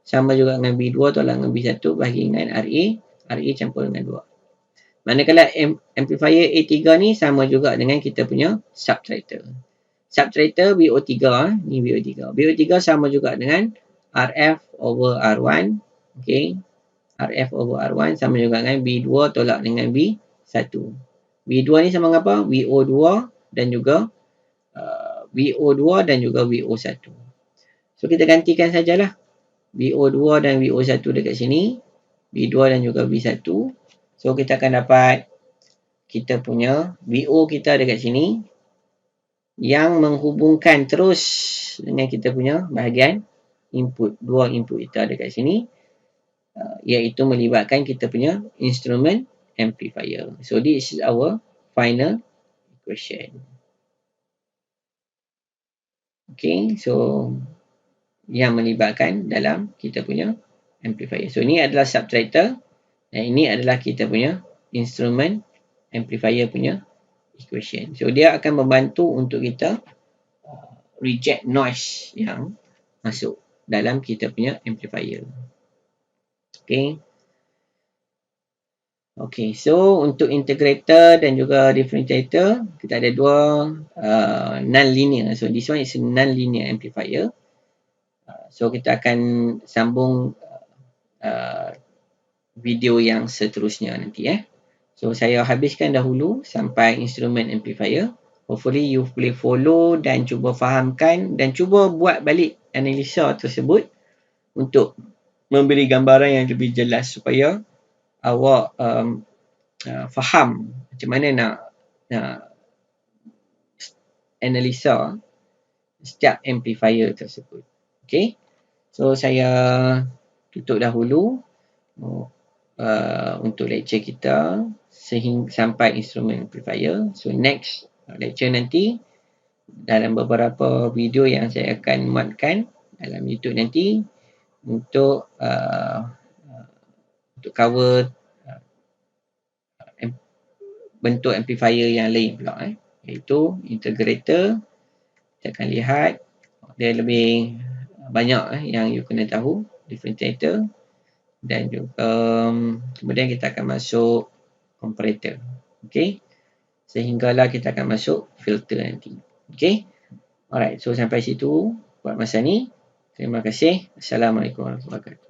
sama juga dengan V2 tolak dengan V1 bahagi dengan RA. RA campur dengan 2. Manakala amplifier A3 ni sama juga dengan kita punya subtractor. Subtractor VO3 ni VO3. VO3 sama juga dengan RF over R1. Okay. RF over R1 sama juga dengan V2 tolak dengan V1. V2 ni sama dengan apa? VO2 dan juga VO2 dan juga VO1. So, kita gantikan sajalah. VO2 dan VO1 dekat sini. V2 dan juga V1. So, kita akan dapat kita punya VO kita dekat sini yang menghubungkan terus dengan kita punya bahagian input. Dua input kita dekat sini. Iaitu melibatkan kita punya instrument amplifier. So, this is our final equation. Okay, so yang melibatkan dalam kita punya amplifier. So, ini adalah subtractor dan ini adalah kita punya instrument amplifier punya equation. So, dia akan membantu untuk kita reject noise yang masuk dalam kita punya amplifier. Okay. Okay, so untuk integrator dan juga differentiator, kita ada dua non-linear. So, this one is a non-linear amplifier. So, kita akan sambung video yang seterusnya nanti. So, saya habiskan dahulu sampai instrument amplifier. Hopefully, you boleh follow dan cuba fahamkan dan cuba buat balik analisa tersebut untuk memberi gambaran yang lebih jelas supaya awak faham macam mana nak analisa setiap amplifier tersebut. Okay. So, saya tutup dahulu untuk lecture kita sampai instrument amplifier. So, next lecture nanti dalam beberapa video yang saya akan muatkan dalam YouTube nanti untuk cover bentuk amplifier yang lain pula, iaitu integrator. Kita akan lihat dia lebih banyak yang you kena tahu, differentiator, dan juga kemudian kita akan masuk comparator. Okay, sehinggalah kita akan masuk filter nanti. Okay, alright, so sampai situ buat masa ni. Terima kasih. Assalamualaikum warahmatullahi wabarakatuh.